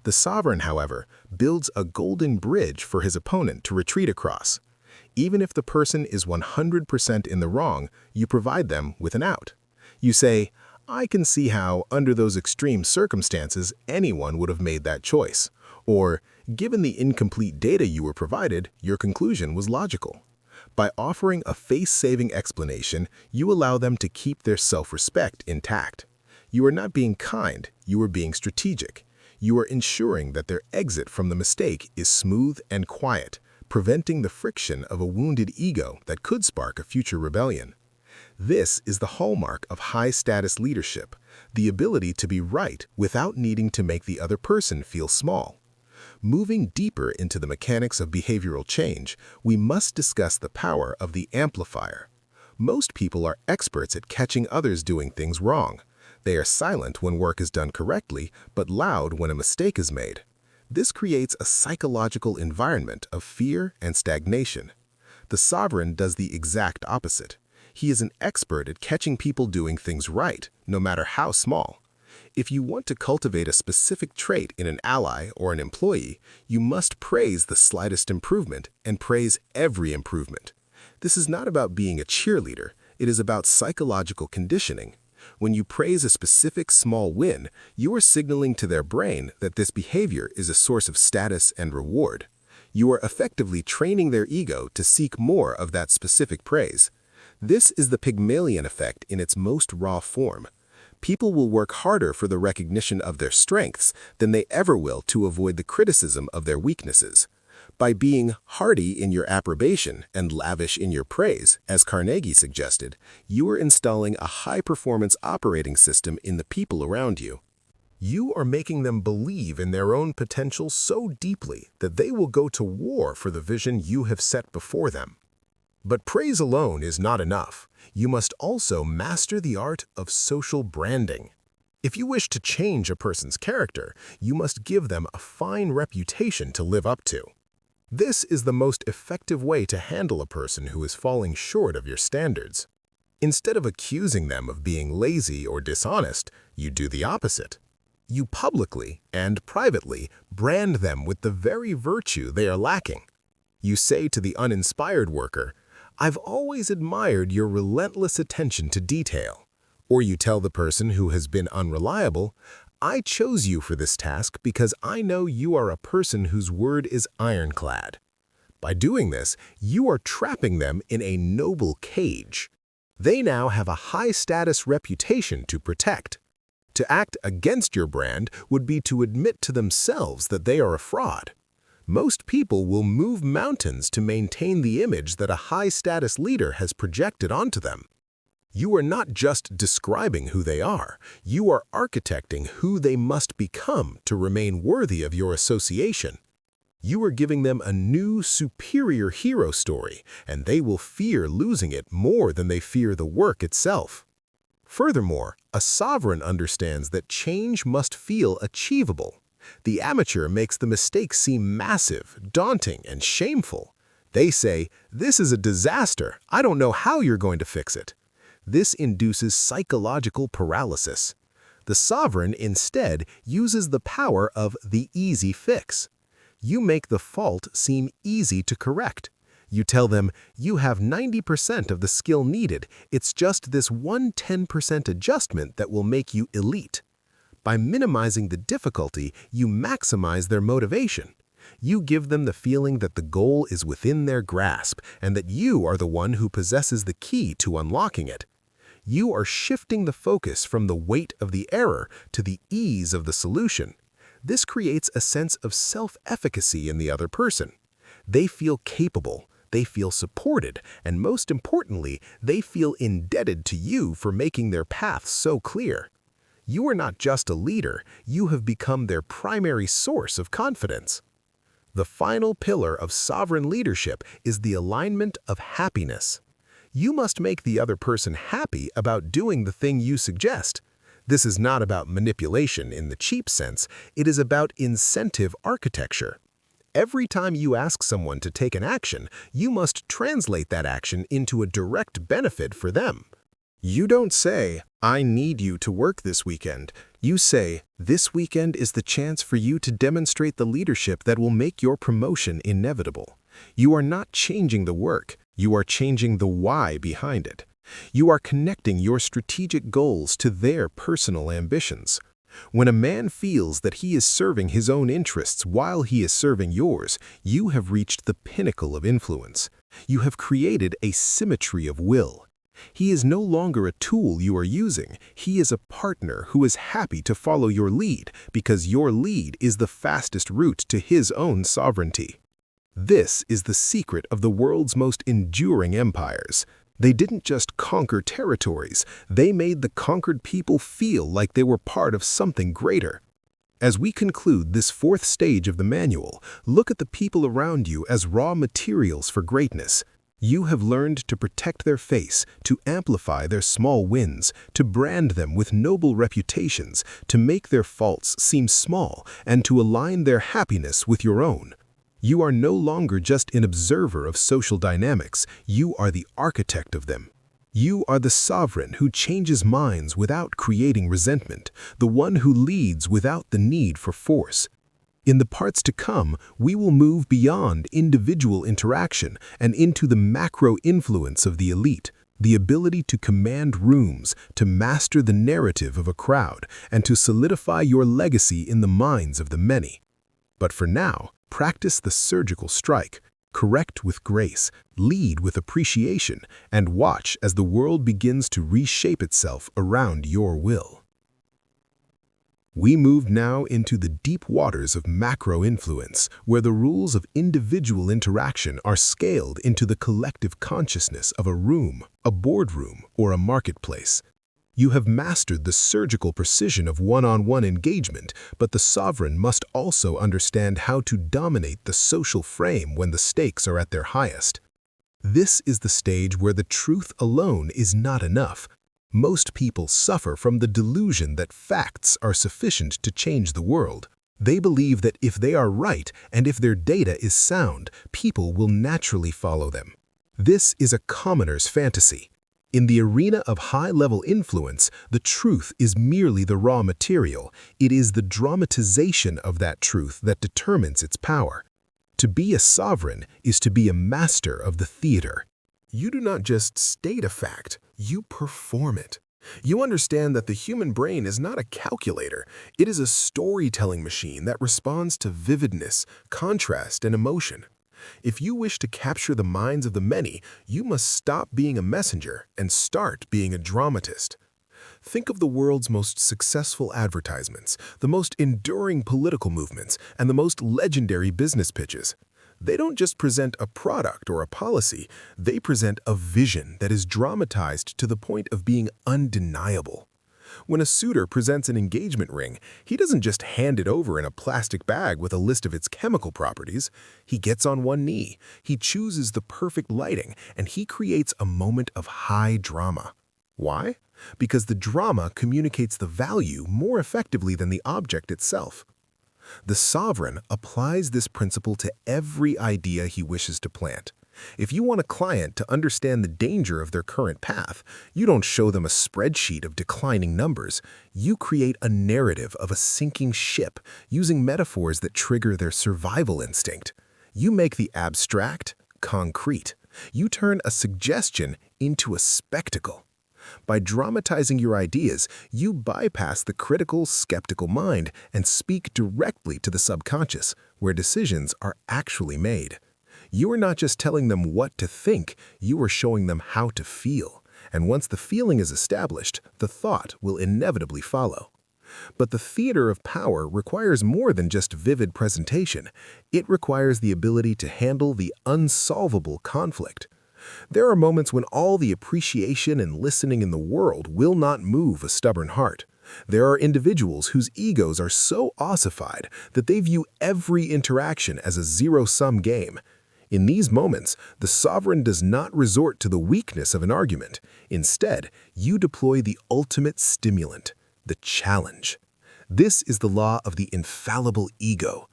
The sovereign, however, builds a golden bridge for his opponent to retreat across. Even if the person is 100% in the wrong, you provide them with an out. You say, "I can see how, under those extreme circumstances, anyone would have made that choice." Or, "Given the incomplete data you were provided, your conclusion was logical." By offering a face-saving explanation, you allow them to keep their self-respect intact. You are not being kind, you are being strategic. You are ensuring that their exit from the mistake is smooth and quiet, preventing the friction of a wounded ego that could spark a future rebellion. This is the hallmark of high-status leadership, the ability to be right without needing to make the other person feel small. Moving deeper into the mechanics of behavioral change, we must discuss the power of the amplifier. Most people are experts at catching others doing things wrong. They are silent when work is done correctly, but loud when a mistake is made. This creates a psychological environment of fear and stagnation. The sovereign does the exact opposite. He is an expert at catching people doing things right, no matter how small. If you want to cultivate a specific trait in an ally or an employee, you must praise the slightest improvement and praise every improvement. This is not about being a cheerleader, it is about psychological conditioning. When you praise a specific small win, you are signaling to their brain that this behavior is a source of status and reward. You are effectively training their ego to seek more of that specific praise. This is the Pygmalion effect in its most raw form. People will work harder for the recognition of their strengths than they ever will to avoid the criticism of their weaknesses. By being hearty in your approbation and lavish in your praise, as Carnegie suggested, you are installing a high-performance operating system in the people around you. You are making them believe in their own potential so deeply that they will go to war for the vision you have set before them. But praise alone is not enough. You must also master the art of social branding. If you wish to change a person's character, you must give them a fine reputation to live up to. This is the most effective way to handle a person who is falling short of your standards. Instead of accusing them of being lazy or dishonest, you do the opposite. You publicly and privately brand them with the very virtue they are lacking. You say to the uninspired worker, "I've always admired your relentless attention to detail." Or you tell the person who has been unreliable, "I chose you for this task because I know you are a person whose word is ironclad." By doing this, you are trapping them in a noble cage. They now have a high-status reputation to protect. To act against your brand would be to admit to themselves that they are a fraud. Most people will move mountains to maintain the image that a high-status leader has projected onto them. You are not just describing who they are, you are architecting who they must become to remain worthy of your association. You are giving them a new, superior hero story, and they will fear losing it more than they fear the work itself. Furthermore, a sovereign understands that change must feel achievable. The amateur makes the mistake seem massive, daunting, and shameful. They say, "This is a disaster. I don't know how you're going to fix it." This induces psychological paralysis. The sovereign instead uses the power of the easy fix. You make the fault seem easy to correct. You tell them, "You have 90% of the skill needed. It's just this one 10% adjustment that will make you elite." By minimizing the difficulty, you maximize their motivation. You give them the feeling that the goal is within their grasp and that you are the one who possesses the key to unlocking it. You are shifting the focus from the weight of the error to the ease of the solution. This creates a sense of self-efficacy in the other person. They feel capable, they feel supported, and most importantly, they feel indebted to you for making their path so clear. You are not just a leader, you have become their primary source of confidence. The final pillar of sovereign leadership is the alignment of happiness. You must make the other person happy about doing the thing you suggest. This is not about manipulation in the cheap sense, it is about incentive architecture. Every time you ask someone to take an action, you must translate that action into a direct benefit for them. You don't say, "I need you to work this weekend." You say, "This weekend is the chance for you to demonstrate the leadership that will make your promotion inevitable." You are not changing the work, you are changing the why behind it. You are connecting your strategic goals to their personal ambitions. When a man feels that he is serving his own interests while he is serving yours, you have reached the pinnacle of influence. You have created a symmetry of will. He is no longer a tool you are using. He is a partner who is happy to follow your lead because your lead is the fastest route to his own sovereignty. This is the secret of the world's most enduring empires. They didn't just conquer territories, they made the conquered people feel like they were part of something greater. As we conclude this fourth stage of the manual, look at the people around you as raw materials for greatness. You have learned to protect their face, to amplify their small wins, to brand them with noble reputations, to make their faults seem small, and to align their happiness with your own. You are no longer just an observer of social dynamics, you are the architect of them. You are the sovereign who changes minds without creating resentment, the one who leads without the need for force. In the parts to come, we will move beyond individual interaction and into the macro influence of the elite, the ability to command rooms, to master the narrative of a crowd, and to solidify your legacy in the minds of the many. But for now, practice the surgical strike. Correct with grace, lead with appreciation, and watch as the world begins to reshape itself around your will. We move now into the deep waters of macro influence, where the rules of individual interaction are scaled into the collective consciousness of a room, a boardroom, or a marketplace. You have mastered the surgical precision of one-on-one engagement, but the sovereign must also understand how to dominate the social frame when the stakes are at their highest. This is the stage where the truth alone is not enough. Most people suffer from the delusion that facts are sufficient to change the world. They believe that if they are right and if their data is sound, people will naturally follow them. This is a commoner's fantasy. In the arena of high-level influence, the truth is merely the raw material. It is the dramatization of that truth that determines its power. To be a sovereign is to be a master of the theater. You do not just state a fact, you perform it. You understand that the human brain is not a calculator. It is a storytelling machine that responds to vividness, contrast, and emotion. If you wish to capture the minds of the many, you must stop being a messenger and start being a dramatist. Think of the world's most successful advertisements, the most enduring political movements, and the most legendary business pitches. They don't just present a product or a policy, they present a vision that is dramatized to the point of being undeniable. When a suitor presents an engagement ring, he doesn't just hand it over in a plastic bag with a list of its chemical properties. He gets on one knee, he chooses the perfect lighting, and he creates a moment of high drama. Why? Because the drama communicates the value more effectively than the object itself. The sovereign applies this principle to every idea he wishes to plant. If you want a client to understand the danger of their current path, you don't show them a spreadsheet of declining numbers. You create a narrative of a sinking ship using metaphors that trigger their survival instinct. You make the abstract concrete. You turn a suggestion into a spectacle. By dramatizing your ideas, you bypass the critical, skeptical mind and speak directly to the subconscious, where decisions are actually made. You are not just telling them what to think, you are showing them how to feel. And once the feeling is established, the thought will inevitably follow. But the theater of power requires more than just vivid presentation. It requires the ability to handle the unsolvable conflict. There are moments when all the appreciation and listening in the world will not move a stubborn heart. There are individuals whose egos are so ossified that they view every interaction as a zero-sum game. In these moments, the sovereign does not resort to the weakness of an argument. Instead, you deploy the ultimate stimulant, the challenge. This is the law of the infallible ego.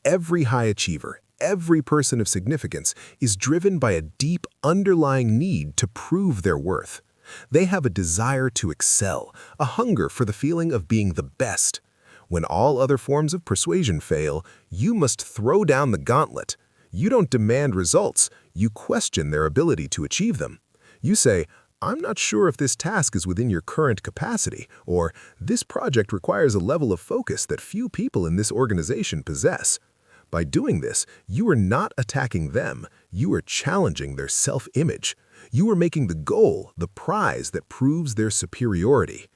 Every high achiever, every person of significance is driven by a deep underlying need to prove their worth. They have a desire to excel, a hunger for the feeling of being the best. When all other forms of persuasion fail, you must throw down the gauntlet. You don't demand results, you question their ability to achieve them. You say, "I'm not sure if this task is within your current capacity," or "This project requires a level of focus that few people in this organization possess." By doing this, you are not attacking them, you are challenging their self-image. You are making the goal the prize that proves their superiority.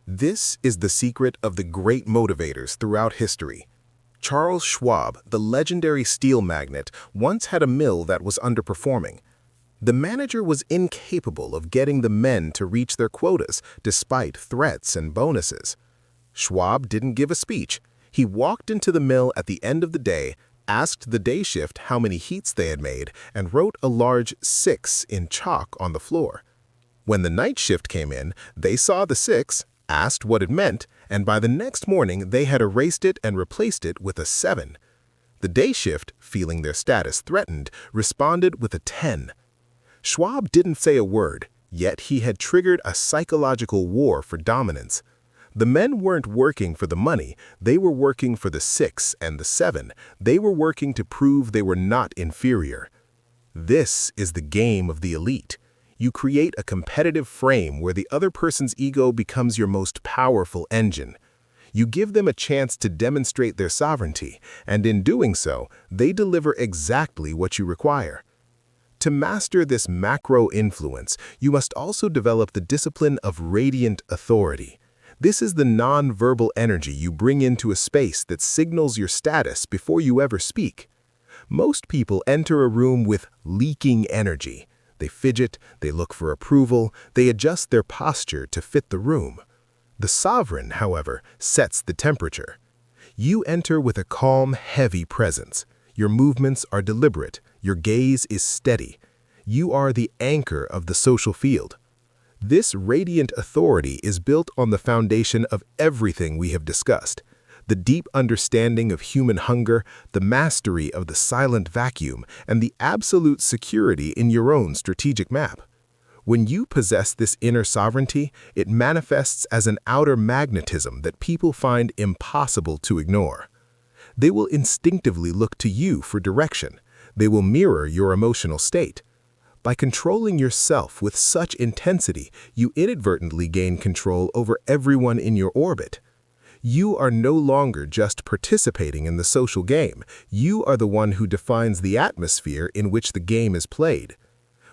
This is the secret of the great motivators throughout history. Charles Schwab, the legendary steel magnate, once had a mill that was underperforming. The manager was incapable of getting the men to reach their quotas despite threats and bonuses. Schwab didn't give a speech. He walked into the mill at the end of the day, asked the day shift how many heats they had made, and wrote a large 6 in chalk on the floor. When the night shift came in, they saw the 6, asked what it meant, and by the next morning they had erased it and replaced it with a 7. The day shift, feeling their status threatened, responded with a 10. Schwab didn't say a word, yet he had triggered a psychological war for dominance. The men weren't working for the money, they were working for the 6 and the 7. They were working to prove they were not inferior. This is the game of the elite. You create a competitive frame where the other person's ego becomes your most powerful engine. You give them a chance to demonstrate their sovereignty, and in doing so, they deliver exactly what you require. To master this macro influence, you must also develop the discipline of radiant authority. This is the non-verbal energy you bring into a space that signals your status before you ever speak. Most people enter a room with leaking energy. They fidget, they look for approval, they adjust their posture to fit the room. The sovereign, however, sets the temperature. You enter with a calm, heavy presence. Your movements are deliberate, your gaze is steady. You are the anchor of the social field. This radiant authority is built on the foundation of everything we have discussed. The deep understanding of human hunger, the mastery of the silent vacuum, and the absolute security in your own strategic map. When you possess this inner sovereignty, it manifests as an outer magnetism that people find impossible to ignore. They will instinctively look to you for direction. They will mirror your emotional state. By controlling yourself with such intensity, you inadvertently gain control over everyone in your orbit. You are no longer just participating in the social game. You are the one who defines the atmosphere in which the game is played.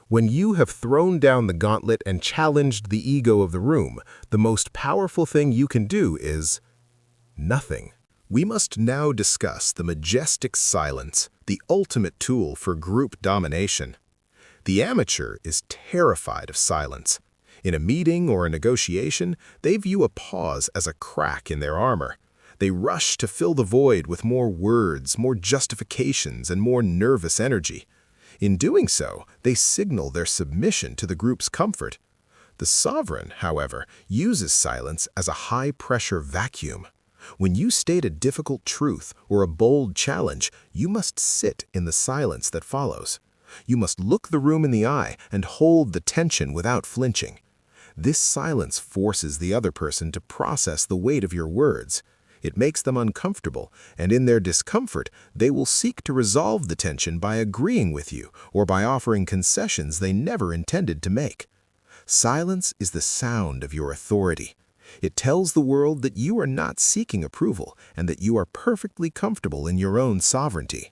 When you have thrown down the gauntlet and challenged the ego of the room, the most powerful thing you can do is nothing. We must now discuss the majestic silence, the ultimate tool for group domination. The amateur is terrified of silence. In a meeting or a negotiation, they view a pause as a crack in their armor. They rush to fill the void with more words, more justifications, and more nervous energy. In doing so, they signal their submission to the group's comfort. The sovereign, however, uses silence as a high-pressure vacuum. When you state a difficult truth or a bold challenge, you must sit in the silence that follows. You must look the room in the eye and hold the tension without flinching. This silence forces the other person to process the weight of your words. It makes them uncomfortable, and in their discomfort, they will seek to resolve the tension by agreeing with you or by offering concessions they never intended to make. Silence is the sound of your authority. It tells the world that you are not seeking approval and that you are perfectly comfortable in your own sovereignty.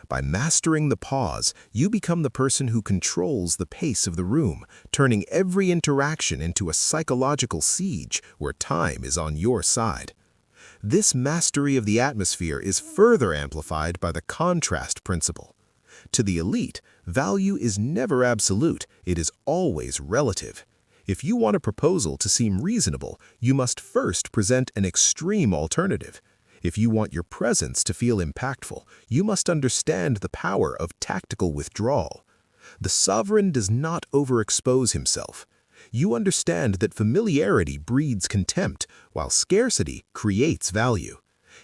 By mastering the pause, you become the person who controls the pace of the room, turning every interaction into a psychological siege where time is on your side. This mastery of the atmosphere is further amplified by the contrast principle. To the elite, value is never absolute, it is always relative. If you want a proposal to seem reasonable, you must first present an extreme alternative. If you want your presence to feel impactful, you must understand the power of tactical withdrawal. The sovereign does not overexpose himself. You understand that familiarity breeds contempt, while scarcity creates value.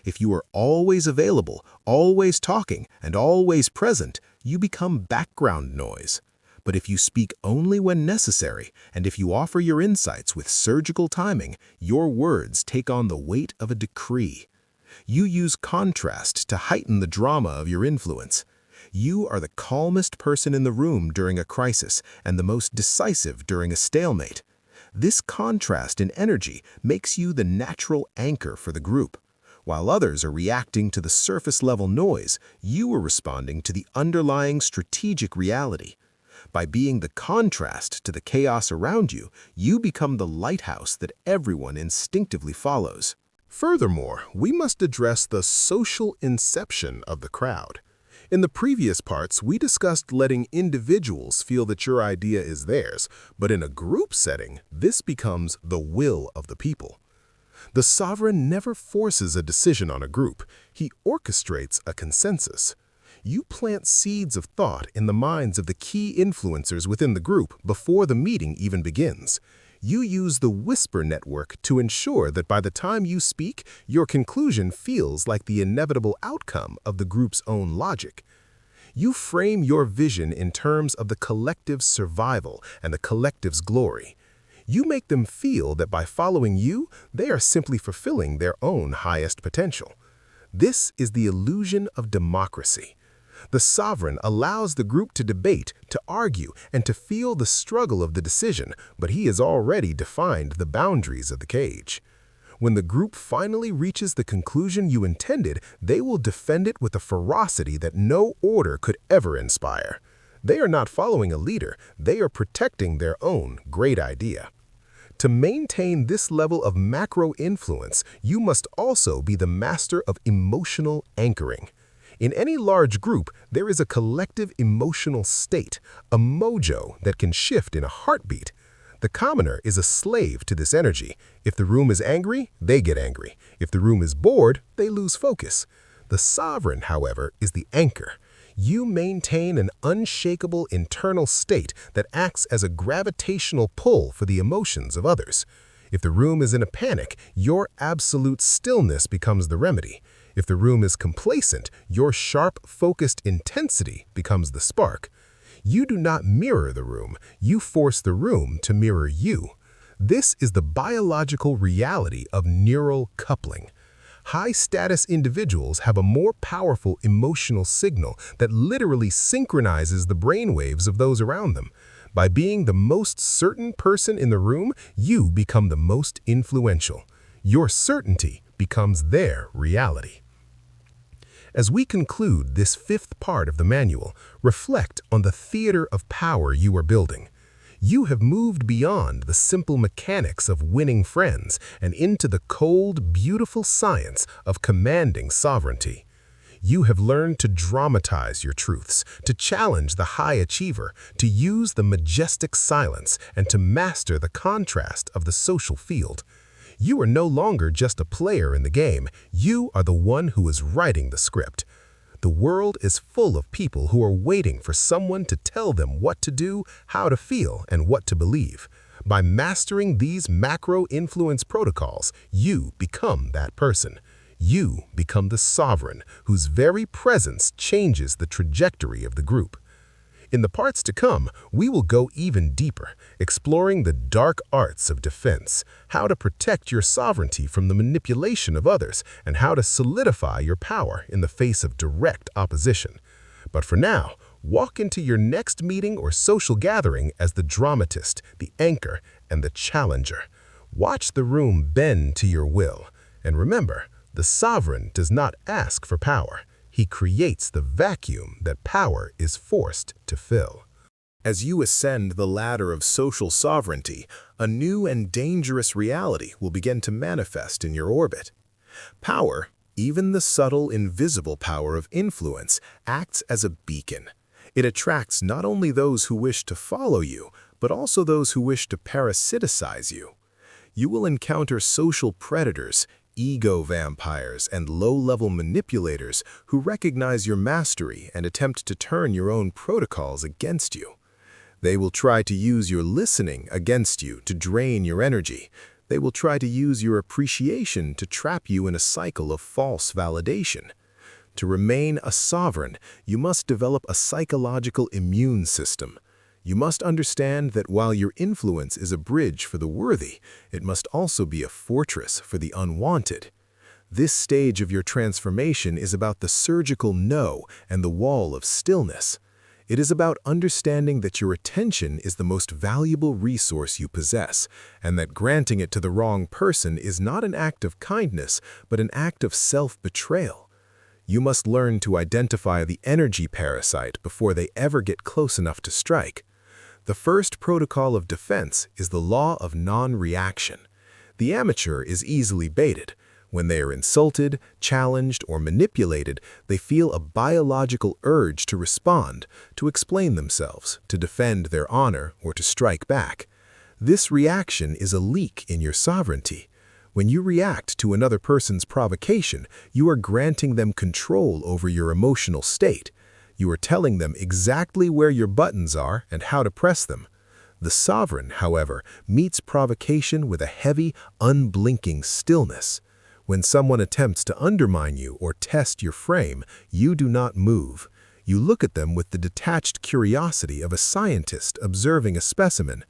If you are always available, always talking, and always present, you become background noise. But if you speak only when necessary, and if you offer your insights with surgical timing, your words take on the weight of a decree. You use contrast to heighten the drama of your influence. You are the calmest person in the room during a crisis and the most decisive during a stalemate. This contrast in energy makes you the natural anchor for the group. While others are reacting to the surface-level noise, you are responding to the underlying strategic reality. By being the contrast to the chaos around you, you become the lighthouse that everyone instinctively follows. Furthermore, we must address the social inception of the crowd. In the previous parts, we discussed letting individuals feel that your idea is theirs, but in a group setting, this becomes the will of the people. The sovereign never forces a decision on a group. He orchestrates a consensus. You plant seeds of thought in the minds of the key influencers within the group before the meeting even begins. You use the whisper network to ensure that by the time you speak, your conclusion feels like the inevitable outcome of the group's own logic. You frame your vision in terms of the collective's survival and the collective's glory. You make them feel that by following you, they are simply fulfilling their own highest potential. This is the illusion of democracy. The sovereign allows the group to debate, to argue, and to feel the struggle of the decision, but he has already defined the boundaries of the cage. When the group finally reaches the conclusion you intended, they will defend it with a ferocity that no order could ever inspire. They are not following a leader, they are protecting their own great idea. To maintain this level of macro influence, you must also be the master of emotional anchoring. In any large group, there is a collective emotional state, a mojo that can shift in a heartbeat. The commoner is a slave to this energy. If the room is angry, they get angry. If the room is bored, they lose focus. The sovereign, however, is the anchor. You maintain an unshakable internal state that acts as a gravitational pull for the emotions of others. If the room is in a panic, your absolute stillness becomes the remedy. If the room is complacent, your sharp, focused intensity becomes the spark. You do not mirror the room, you force the room to mirror you. This is the biological reality of neural coupling. High-status individuals have a more powerful emotional signal that literally synchronizes the brainwaves of those around them. By being the most certain person in the room, you become the most influential. Your certainty becomes their reality. As we conclude this fifth part of the manual, reflect on the theater of power you are building. You have moved beyond the simple mechanics of winning friends and into the cold, beautiful science of commanding sovereignty. You have learned to dramatize your truths, to challenge the high achiever, to use the majestic silence, and to master the contrast of the social field. You are no longer just a player in the game, you are the one who is writing the script. The world is full of people who are waiting for someone to tell them what to do, how to feel, and what to believe. By mastering these macro-influence protocols, you become that person. You become the sovereign, whose very presence changes the trajectory of the group. In the parts to come, we will go even deeper, exploring the dark arts of defense, how to protect your sovereignty from the manipulation of others, and how to solidify your power in the face of direct opposition. But for now, walk into your next meeting or social gathering as the dramatist, the anchor, and the challenger. Watch the room bend to your will. And remember, the sovereign does not ask for power. He creates the vacuum that power is forced to fill. As you ascend the ladder of social sovereignty, a new and dangerous reality will begin to manifest in your orbit. Power, even the subtle, invisible power of influence, acts as a beacon. It attracts not only those who wish to follow you, but also those who wish to parasiticize you. You will encounter social predators, ego vampires, and low-level manipulators who recognize your mastery and attempt to turn your own protocols against you. They will try to use your listening against you to drain your energy. They will try to use your appreciation to trap you in a cycle of false validation. To remain a sovereign, you must develop a psychological immune system. You must understand that while your influence is a bridge for the worthy, it must also be a fortress for the unwanted. This stage of your transformation is about the surgical no and the wall of stillness. It is about understanding that your attention is the most valuable resource you possess, and that granting it to the wrong person is not an act of kindness, but an act of self-betrayal. You must learn to identify the energy parasite before they ever get close enough to strike. The first protocol of defense is the law of non-reaction. The amateur is easily baited, When they are insulted, challenged, or manipulated, they feel a biological urge to respond, to explain themselves, to defend their honor, or to strike back. This reaction is a leak in your sovereignty. When you react to another person's provocation, you are granting them control over your emotional state. You are telling them exactly where your buttons are and how to press them. The sovereign, however, meets provocation with a heavy, unblinking stillness. When someone attempts to undermine you or test your frame, you do not move. You look at them with the detached curiosity of a scientist observing a specimen.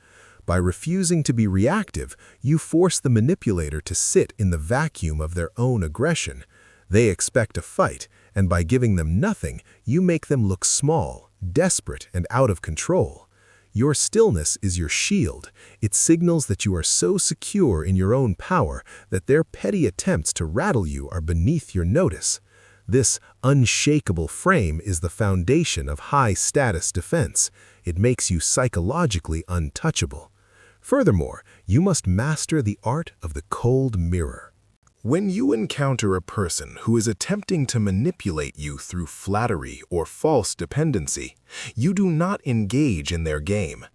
By refusing to be reactive, you force the manipulator to sit in the vacuum of their own aggression. They expect a fight, and by giving them nothing, you make them look small, desperate, and out of control. Your stillness is your shield. It signals that you are so secure in your own power that their petty attempts to rattle you are beneath your notice. This unshakable frame is the foundation of high-status defense. It makes you psychologically untouchable. Furthermore, you must master the art of the cold mirror. When you encounter a person who is attempting to manipulate you through flattery or false dependency, you do not engage in their game.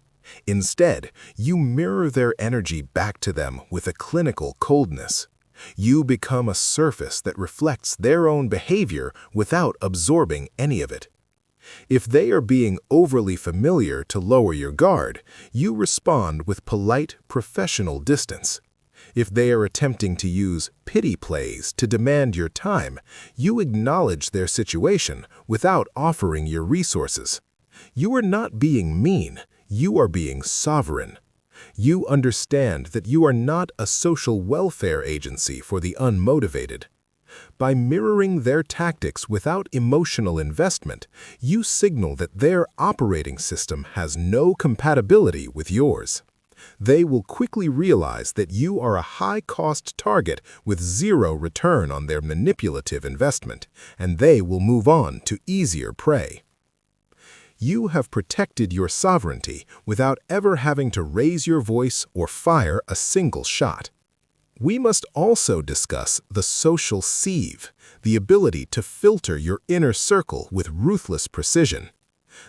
Instead, you mirror their energy back to them with a clinical coldness. You become a surface that reflects their own behavior without absorbing any of it. If they are being overly familiar to lower your guard, you respond with polite, professional distance. If they are attempting to use pity plays to demand your time, you acknowledge their situation without offering your resources. You are not being mean, you are being sovereign. You understand that you are not a social welfare agency for the unmotivated. By mirroring their tactics without emotional investment, you signal that their operating system has no compatibility with yours. They will quickly realize that you are a high-cost target with zero return on their manipulative investment, and they will move on to easier prey. You have protected your sovereignty without ever having to raise your voice or fire a single shot. We must also discuss the social sieve, the ability to filter your inner circle with ruthless precision.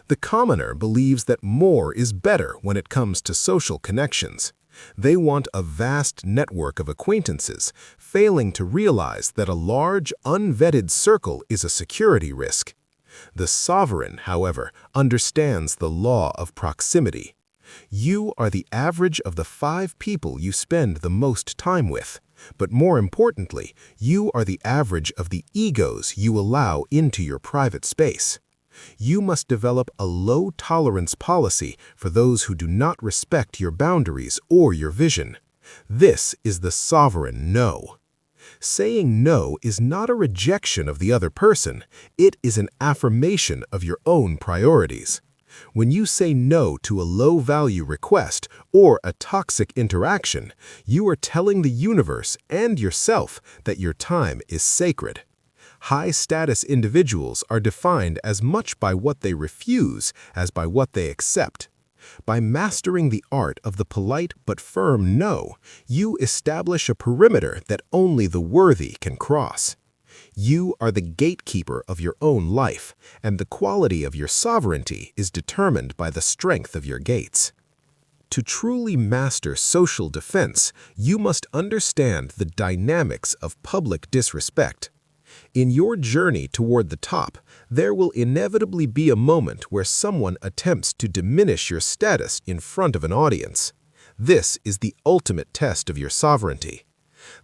The commoner believes that more is better when it comes to social connections. They want a vast network of acquaintances, failing to realize that a large, unvetted circle is a security risk. The sovereign, however, understands the law of proximity. You are the average of the 5 people you spend the most time with, but more importantly, you are the average of the egos you allow into your private space. You must develop a low-tolerance policy for those who do not respect your boundaries or your vision. This is the sovereign no. Saying no is not a rejection of the other person, it is an affirmation of your own priorities. When you say no to a low-value request or a toxic interaction, you are telling the universe and yourself that your time is sacred. High-status individuals are defined as much by what they refuse as by what they accept. By mastering the art of the polite but firm no, you establish a perimeter that only the worthy can cross. You are the gatekeeper of your own life, and the quality of your sovereignty is determined by the strength of your gates. To truly master social defense, you must understand the dynamics of public disrespect. In your journey toward the top, there will inevitably be a moment where someone attempts to diminish your status in front of an audience. This is the ultimate test of your sovereignty.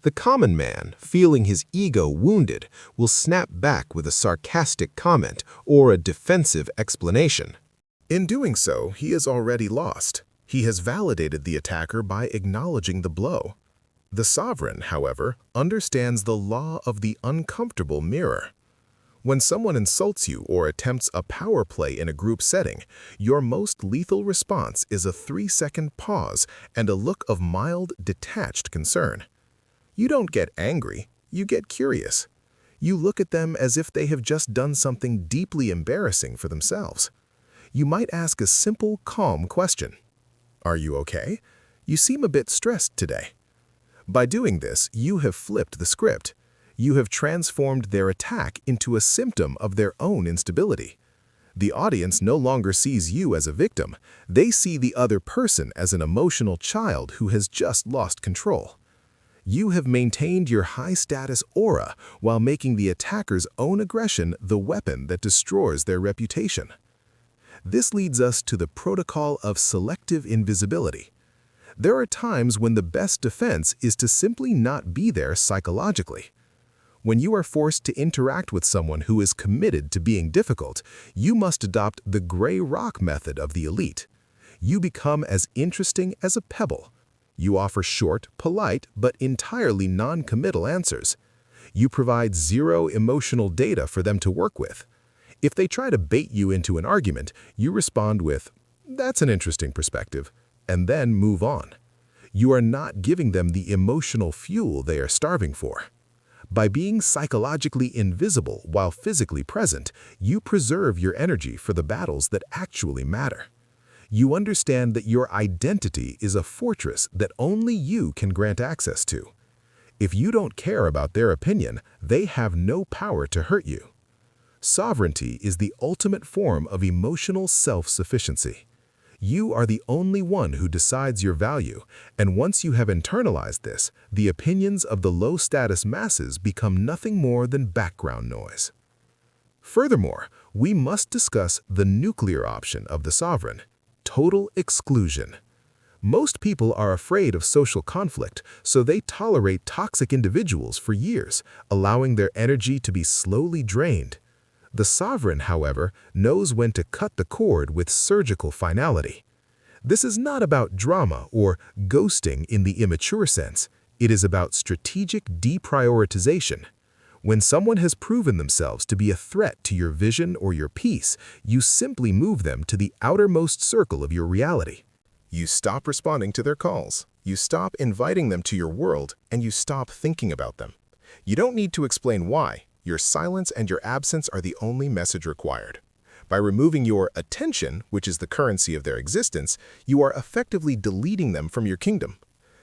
The common man, feeling his ego wounded, will snap back with a sarcastic comment or a defensive explanation. In doing so, he is already lost. He has validated the attacker by acknowledging the blow. The sovereign, however, understands the law of the uncomfortable mirror. When someone insults you or attempts a power play in a group setting, your most lethal response is a 3-second pause and a look of mild, detached concern. You don't get angry, you get curious. You look at them as if they have just done something deeply embarrassing for themselves. You might ask a simple, calm question. Are you okay? You seem a bit stressed today. By doing this, you have flipped the script. You have transformed their attack into a symptom of their own instability. The audience no longer sees you as a victim. They see the other person as an emotional child who has just lost control. You have maintained your high-status aura while making the attacker's own aggression the weapon that destroys their reputation. This leads us to the protocol of selective invisibility. There are times when the best defense is to simply not be there psychologically. When you are forced to interact with someone who is committed to being difficult, you must adopt the gray rock method of the elite. You become as interesting as a pebble. You offer short, polite, but entirely non-committal answers. You provide zero emotional data for them to work with. If they try to bait you into an argument, you respond with, "That's an interesting perspective," and then move on. You are not giving them the emotional fuel they are starving for. By being psychologically invisible while physically present, you preserve your energy for the battles that actually matter. You understand that your identity is a fortress that only you can grant access to. If you don't care about their opinion, they have no power to hurt you. Sovereignty is the ultimate form of emotional self-sufficiency. You are the only one who decides your value, and once you have internalized this, the opinions of the low-status masses become nothing more than background noise. Furthermore, we must discuss the nuclear option of the sovereign: total exclusion. Most people are afraid of social conflict, so they tolerate toxic individuals for years, allowing their energy to be slowly drained. The sovereign, however, knows when to cut the cord with surgical finality. This is not about drama or ghosting in the immature sense. It is about strategic deprioritization. When someone has proven themselves to be a threat to your vision or your peace, you simply move them to the outermost circle of your reality. You stop responding to their calls, you stop inviting them to your world, and you stop thinking about them. You don't need to explain why. Your silence and your absence are the only message required. By removing your attention, which is the currency of their existence, you are effectively deleting them from your kingdom.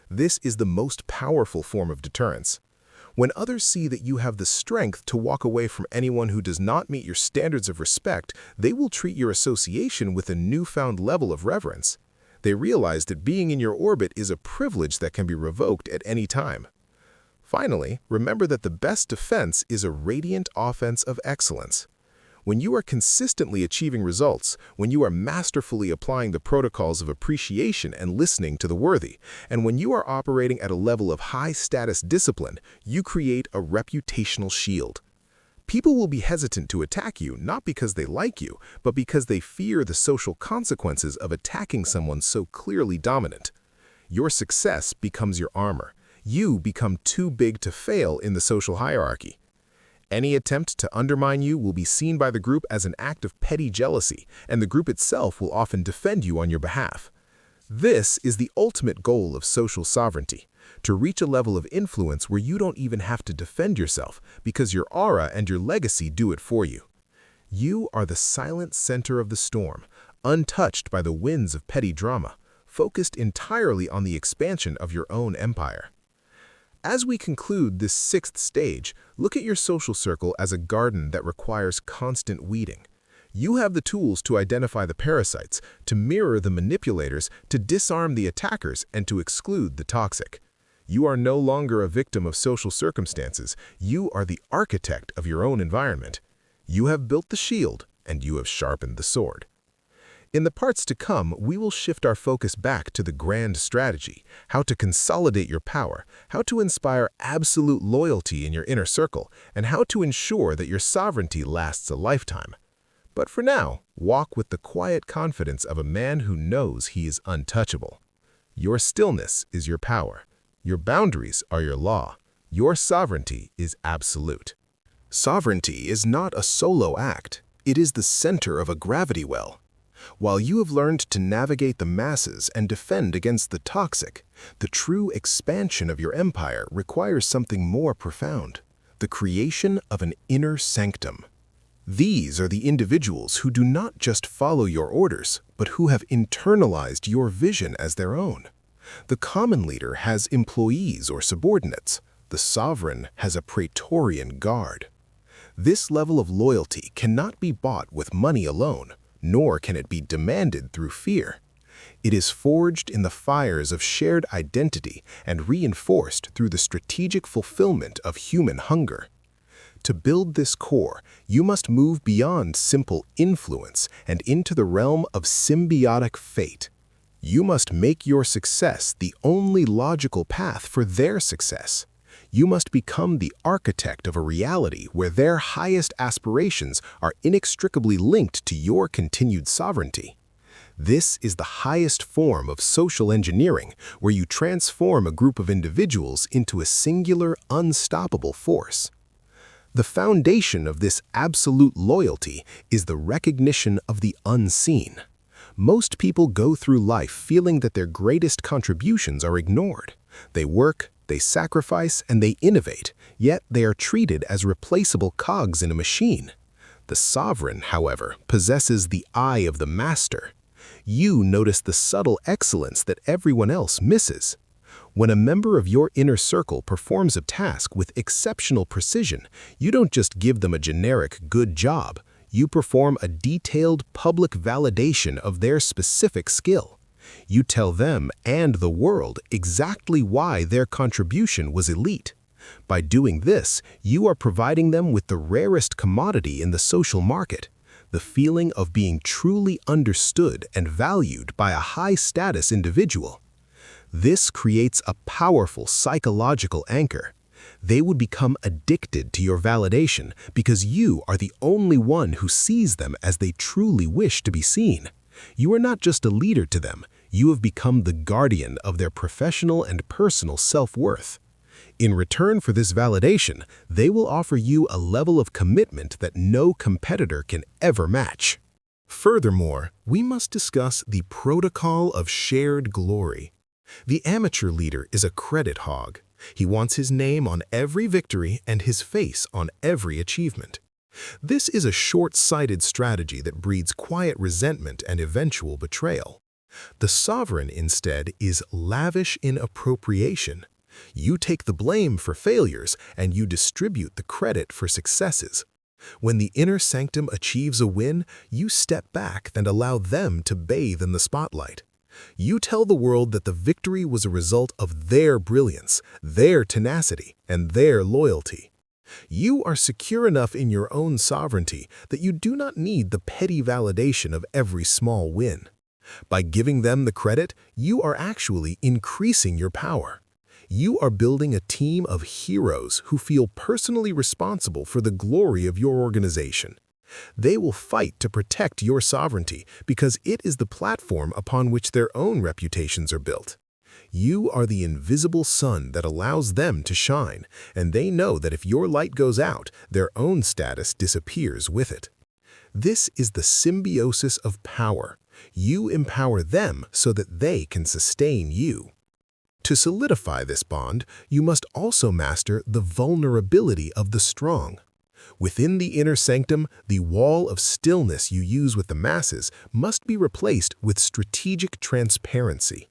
This is the most powerful form of deterrence. When others see that you have the strength to walk away from anyone who does not meet your standards of respect, they will treat your association with a newfound level of reverence. They realize that being in your orbit is a privilege that can be revoked at any time. Finally, remember that the best defense is a radiant offense of excellence. When you are consistently achieving results, when you are masterfully applying the protocols of appreciation and listening to the worthy, and when you are operating at a level of high-status discipline, you create a reputational shield. People will be hesitant to attack you not because they like you, but because they fear the social consequences of attacking someone so clearly dominant. Your success becomes your armor. You become too big to fail in the social hierarchy. Any attempt to undermine you will be seen by the group as an act of petty jealousy, and the group itself will often defend you on your behalf. This is the ultimate goal of social sovereignty, to reach a level of influence where you don't even have to defend yourself because your aura and your legacy do it for you. You are the silent center of the storm, untouched by the winds of petty drama, focused entirely on the expansion of your own empire. As we conclude this sixth stage, look at your social circle as a garden that requires constant weeding. You have the tools to identify the parasites, to mirror the manipulators, to disarm the attackers, and to exclude the toxic. You are no longer a victim of social circumstances. You are the architect of your own environment. You have built the shield, and you have sharpened the sword. In the parts to come, we will shift our focus back to the grand strategy, how to consolidate your power, how to inspire absolute loyalty in your inner circle, and how to ensure that your sovereignty lasts a lifetime. But for now, walk with the quiet confidence of a man who knows he is untouchable. Your stillness is your power. Your boundaries are your law. Your sovereignty is absolute. Sovereignty is not a solo act. It is the center of a gravity well. While you have learned to navigate the masses and defend against the toxic, the true expansion of your empire requires something more profound: the creation of an inner sanctum. These are the individuals who do not just follow your orders, but who have internalized your vision as their own. The common leader has employees or subordinates. The sovereign has a praetorian guard. This level of loyalty cannot be bought with money alone, nor can it be demanded through fear. It is forged in the fires of shared identity and reinforced through the strategic fulfillment of human hunger. To build this core, you must move beyond simple influence and into the realm of symbiotic fate. You must make your success the only logical path for their success. You must become the architect of a reality where their highest aspirations are inextricably linked to your continued sovereignty. This is the highest form of social engineering, where you transform a group of individuals into a singular, unstoppable force. The foundation of this absolute loyalty is the recognition of the unseen. Most people go through life feeling that their greatest contributions are ignored. They work, they sacrifice, and they innovate, yet they are treated as replaceable cogs in a machine. The sovereign, however, possesses the eye of the master. You notice the subtle excellence that everyone else misses. When a member of your inner circle performs a task with exceptional precision, you don't just give them a generic good job. You perform a detailed public validation of their specific skill. You tell them and the world exactly why their contribution was elite. By doing this, you are providing them with the rarest commodity in the social market, the feeling of being truly understood and valued by a high-status individual. This creates a powerful psychological anchor. They would become addicted to your validation because you are the only one who sees them as they truly wish to be seen. You are not just a leader to them, you have become the guardian of their professional and personal self-worth. In return for this validation, they will offer you a level of commitment that no competitor can ever match. Furthermore, we must discuss the protocol of shared glory. The amateur leader is a credit hog. He wants his name on every victory and his face on every achievement. This is a short-sighted strategy that breeds quiet resentment and eventual betrayal. The sovereign, instead, is lavish in appropriation. You take the blame for failures and you distribute the credit for successes. When the inner sanctum achieves a win, you step back and allow them to bathe in the spotlight. You tell the world that the victory was a result of their brilliance, their tenacity, and their loyalty. You are secure enough in your own sovereignty that you do not need the petty validation of every small win. By giving them the credit, you are actually increasing your power. You are building a team of heroes who feel personally responsible for the glory of your organization. They will fight to protect your sovereignty because it is the platform upon which their own reputations are built. You are the invisible sun that allows them to shine, and they know that if your light goes out, their own status disappears with it. This is the symbiosis of power. You empower them so that they can sustain you. To solidify this bond, you must also master the vulnerability of the strong. Within the inner sanctum, the wall of stillness you use with the masses must be replaced with strategic transparency.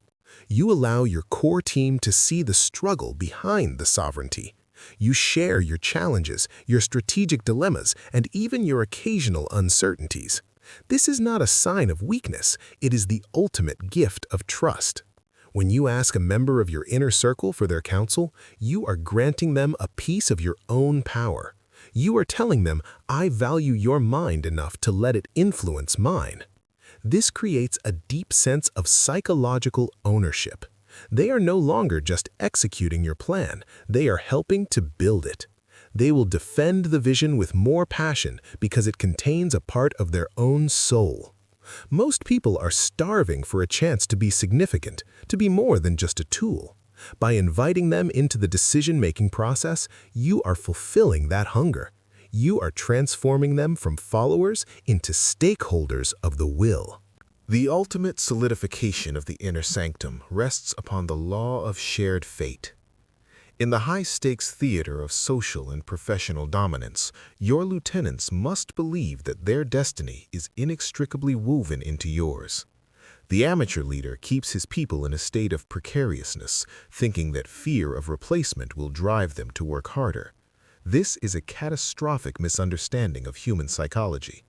You allow your core team to see the struggle behind the sovereignty. You share your challenges, your strategic dilemmas, and even your occasional uncertainties. This is not a sign of weakness, it is the ultimate gift of trust. When you ask a member of your inner circle for their counsel, you are granting them a piece of your own power. You are telling them, I value your mind enough to let it influence mine. This creates a deep sense of psychological ownership. They are no longer just executing your plan, they are helping to build it. They will defend the vision with more passion because it contains a part of their own soul. Most people are starving for a chance to be significant, to be more than just a tool. By inviting them into the decision-making process, you are fulfilling that hunger. You are transforming them from followers into stakeholders of the will. The ultimate solidification of the inner sanctum rests upon the law of shared fate. In the high-stakes theater of social and professional dominance, your lieutenants must believe that their destiny is inextricably woven into yours. The amateur leader keeps his people in a state of precariousness, thinking that fear of replacement will drive them to work harder. This is a catastrophic misunderstanding of human psychology.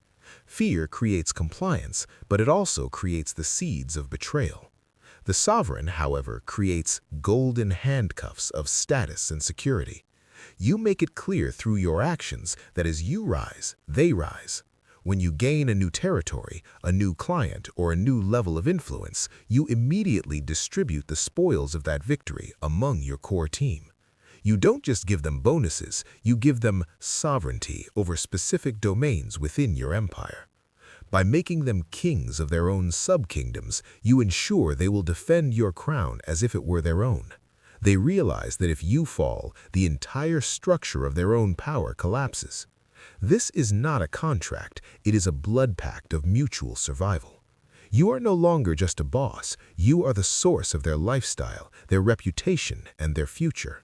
Fear creates compliance, but it also creates the seeds of betrayal. The sovereign, however, creates golden handcuffs of status and security. You make it clear through your actions that as you rise, they rise. When you gain a new territory, a new client, or a new level of influence, you immediately distribute the spoils of that victory among your core team. You don't just give them bonuses, you give them sovereignty over specific domains within your empire. By making them kings of their own sub-kingdoms, you ensure they will defend your crown as if it were their own. They realize that if you fall, the entire structure of their own power collapses. This is not a contract, it is a blood pact of mutual survival. You are no longer just a boss, you are the source of their lifestyle, their reputation, and their future.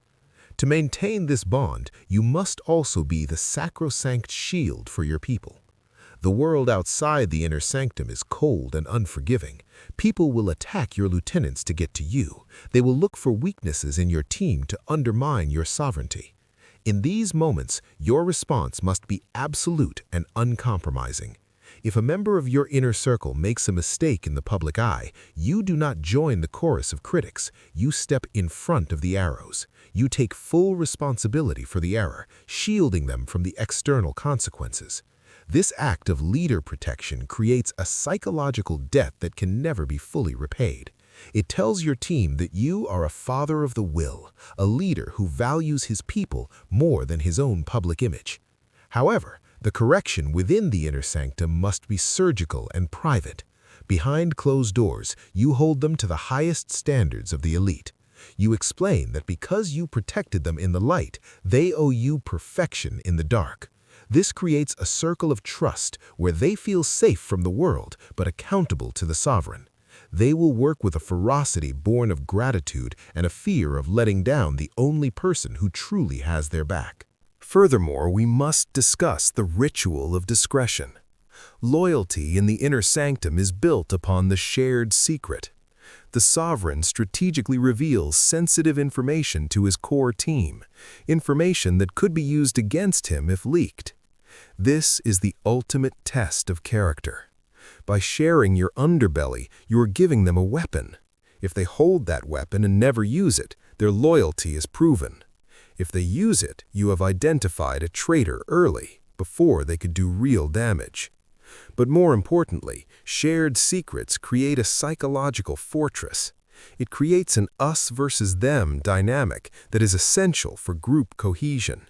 To maintain this bond, you must also be the sacrosanct shield for your people. The world outside the inner sanctum is cold and unforgiving. People will attack your lieutenants to get to you. They will look for weaknesses in your team to undermine your sovereignty. In these moments, your response must be absolute and uncompromising. If a member of your inner circle makes a mistake in the public eye, you do not join the chorus of critics. You step in front of the arrows. You take full responsibility for the error, shielding them from the external consequences. This act of leader protection creates a psychological debt that can never be fully repaid. It tells your team that you are a father of the will, a leader who values his people more than his own public image. However, the correction within the inner sanctum must be surgical and private. Behind closed doors, you hold them to the highest standards of the elite. You explain that because you protected them in the light, they owe you perfection in the dark. This creates a circle of trust where they feel safe from the world but accountable to the sovereign. They will work with a ferocity born of gratitude and a fear of letting down the only person who truly has their back. Furthermore, we must discuss the ritual of discretion. Loyalty in the inner sanctum is built upon the shared secret. The sovereign strategically reveals sensitive information to his core team, information that could be used against him if leaked. This is the ultimate test of character. By sharing your underbelly, you are giving them a weapon. If they hold that weapon and never use it, their loyalty is proven. If they use it, you have identified a traitor early, before they could do real damage. But more importantly, shared secrets create a psychological fortress. It creates an us versus them dynamic that is essential for group cohesion.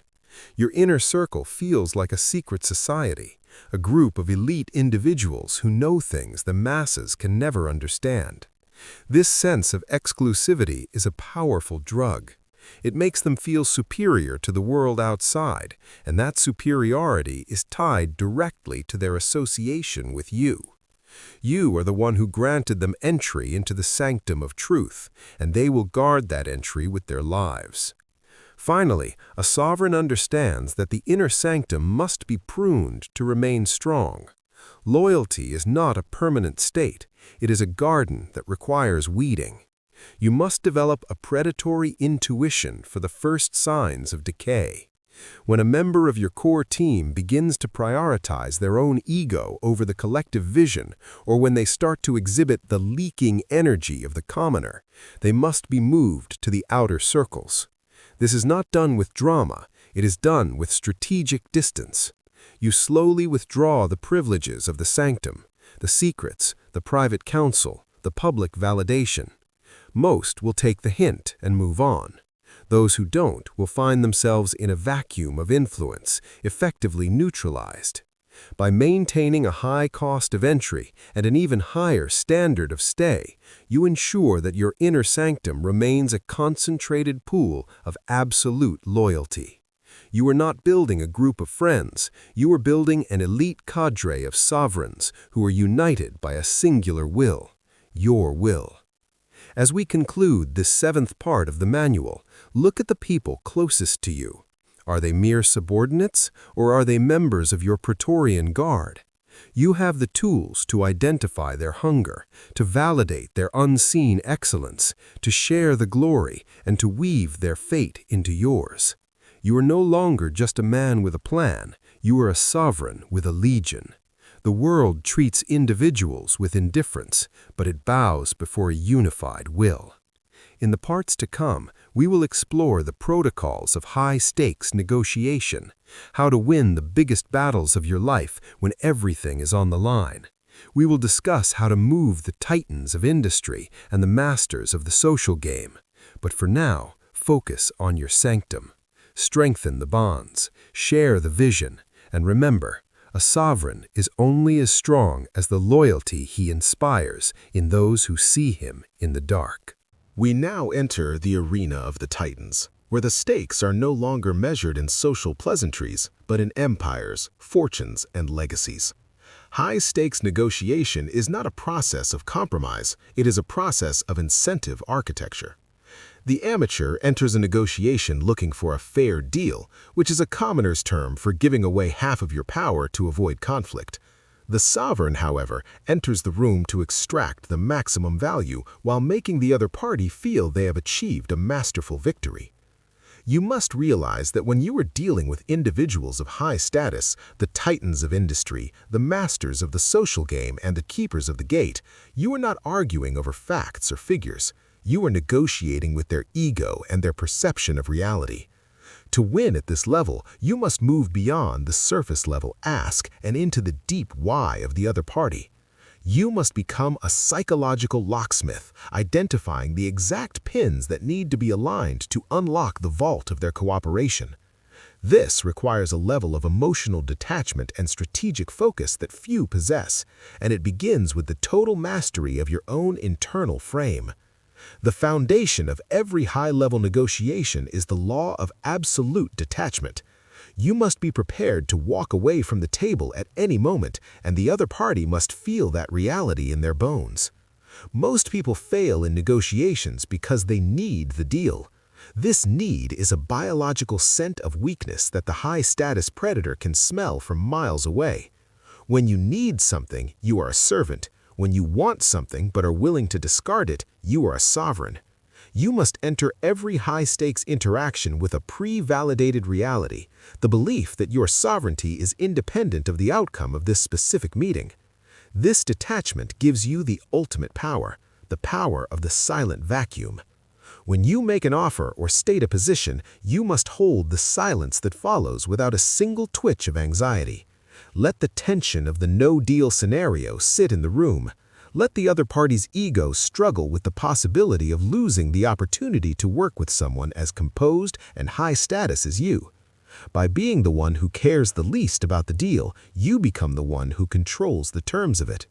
Your inner circle feels like a secret society, a group of elite individuals who know things the masses can never understand. This sense of exclusivity is a powerful drug. It makes them feel superior to the world outside, and that superiority is tied directly to their association with you. You are the one who granted them entry into the sanctum of truth, and they will guard that entry with their lives. Finally, a sovereign understands that the inner sanctum must be pruned to remain strong. Loyalty is not a permanent state. It is a garden that requires weeding. You must develop a predatory intuition for the first signs of decay. When a member of your core team begins to prioritize their own ego over the collective vision, or when they start to exhibit the leaking energy of the commoner, they must be moved to the outer circles. This is not done with drama, it is done with strategic distance. You slowly withdraw the privileges of the sanctum, the secrets, the private counsel, the public validation. Most will take the hint and move on. Those who don't will find themselves in a vacuum of influence, effectively neutralized. By maintaining a high cost of entry and an even higher standard of stay, you ensure that your inner sanctum remains a concentrated pool of absolute loyalty. You are not building a group of friends, you are building an elite cadre of sovereigns who are united by a singular will, your will. As we conclude this seventh part of the manual, look at the people closest to you. Are they mere subordinates, or are they members of your Praetorian Guard? You have the tools to identify their hunger, to validate their unseen excellence, to share the glory, and to weave their fate into yours. You are no longer just a man with a plan, you are a sovereign with a legion. The world treats individuals with indifference, but it bows before a unified will. In the parts to come, we will explore the protocols of high-stakes negotiation, how to win the biggest battles of your life when everything is on the line. We will discuss how to move the titans of industry and the masters of the social game. But for now, focus on your sanctum. Strengthen the bonds, share the vision, and remember, a sovereign is only as strong as the loyalty he inspires in those who see him in the dark. We now enter the arena of the titans, where the stakes are no longer measured in social pleasantries, but in empires, fortunes, and legacies. High-stakes negotiation is not a process of compromise, it is a process of incentive architecture. The amateur enters a negotiation looking for a fair deal, which is a commoner's term for giving away half of your power to avoid conflict. The sovereign, however, enters the room to extract the maximum value while making the other party feel they have achieved a masterful victory. You must realize that when you are dealing with individuals of high status, the titans of industry, the masters of the social game, and the keepers of the gate, you are not arguing over facts or figures. You are negotiating with their ego and their perception of reality. To win at this level, you must move beyond the surface-level ask and into the deep why of the other party. You must become a psychological locksmith, identifying the exact pins that need to be aligned to unlock the vault of their cooperation. This requires a level of emotional detachment and strategic focus that few possess, and it begins with the total mastery of your own internal frame. The foundation of every high-level negotiation is the law of absolute detachment. You must be prepared to walk away from the table at any moment, and the other party must feel that reality in their bones. Most people fail in negotiations because they need the deal. This need is a biological scent of weakness that the high-status predator can smell from miles away. When you need something, you are a servant. When you want something but are willing to discard it, you are a sovereign. You must enter every high-stakes interaction with a pre-validated reality, the belief that your sovereignty is independent of the outcome of this specific meeting. This detachment gives you the ultimate power, the power of the silent vacuum. When you make an offer or state a position, you must hold the silence that follows without a single twitch of anxiety. Let the tension of the no-deal scenario sit in the room. Let the other party's ego struggle with the possibility of losing the opportunity to work with someone as composed and high status as you. By being the one who cares the least about the deal, you become the one who controls the terms of it.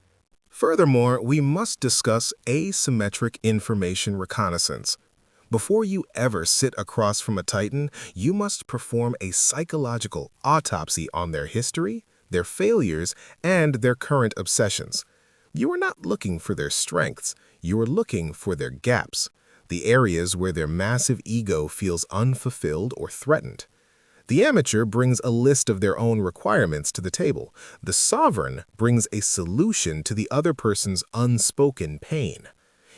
Furthermore, we must discuss asymmetric information reconnaissance. Before you ever sit across from a titan, you must perform a psychological autopsy on their history, their failures, and their current obsessions. You are not looking for their strengths, you are looking for their gaps, the areas where their massive ego feels unfulfilled or threatened. The amateur brings a list of their own requirements to the table. The sovereign brings a solution to the other person's unspoken pain.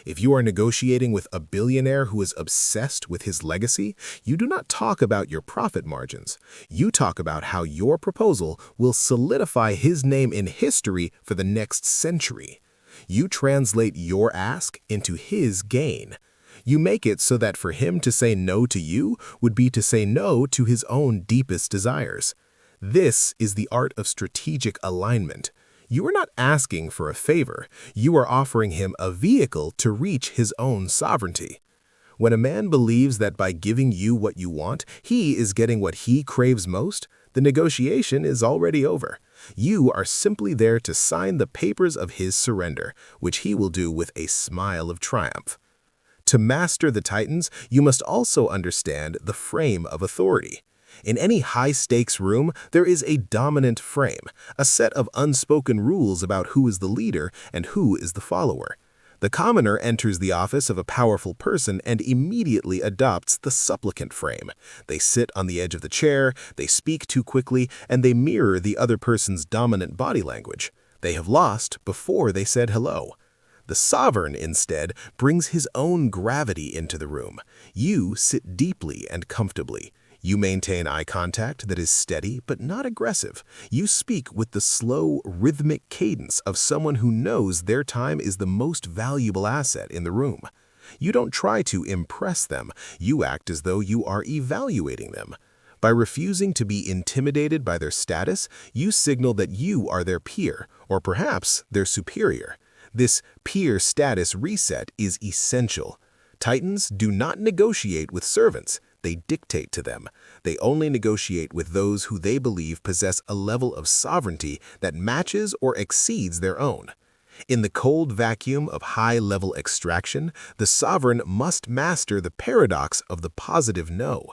If you are negotiating with a billionaire who is obsessed with his legacy, you do not talk about your profit margins. You talk about how your proposal will solidify his name in history for the next century. You translate your ask into his gain. You make it so that for him to say no to you would be to say no to his own deepest desires. This is the art of strategic alignment. You are not asking for a favor, you are offering him a vehicle to reach his own sovereignty. When a man believes that by giving you what you want, he is getting what he craves most, the negotiation is already over. You are simply there to sign the papers of his surrender, which he will do with a smile of triumph. To master the titans, you must also understand the frame of authority. In any high-stakes room, there is a dominant frame, a set of unspoken rules about who is the leader and who is the follower. The commoner enters the office of a powerful person and immediately adopts the supplicant frame. They sit on the edge of the chair, they speak too quickly, and they mirror the other person's dominant body language. They have lost before they said hello. The sovereign, instead, brings his own gravity into the room. You sit deeply and comfortably. You maintain eye contact that is steady but not aggressive. You speak with the slow, rhythmic cadence of someone who knows their time is the most valuable asset in the room. You don't try to impress them. You act as though you are evaluating them. By refusing to be intimidated by their status, you signal that you are their peer, or perhaps their superior. This peer status reset is essential. Titans do not negotiate with servants. They dictate to them. They only negotiate with those who they believe possess a level of sovereignty that matches or exceeds their own. In the cold vacuum of high-level extraction, the sovereign must master the paradox of the positive no.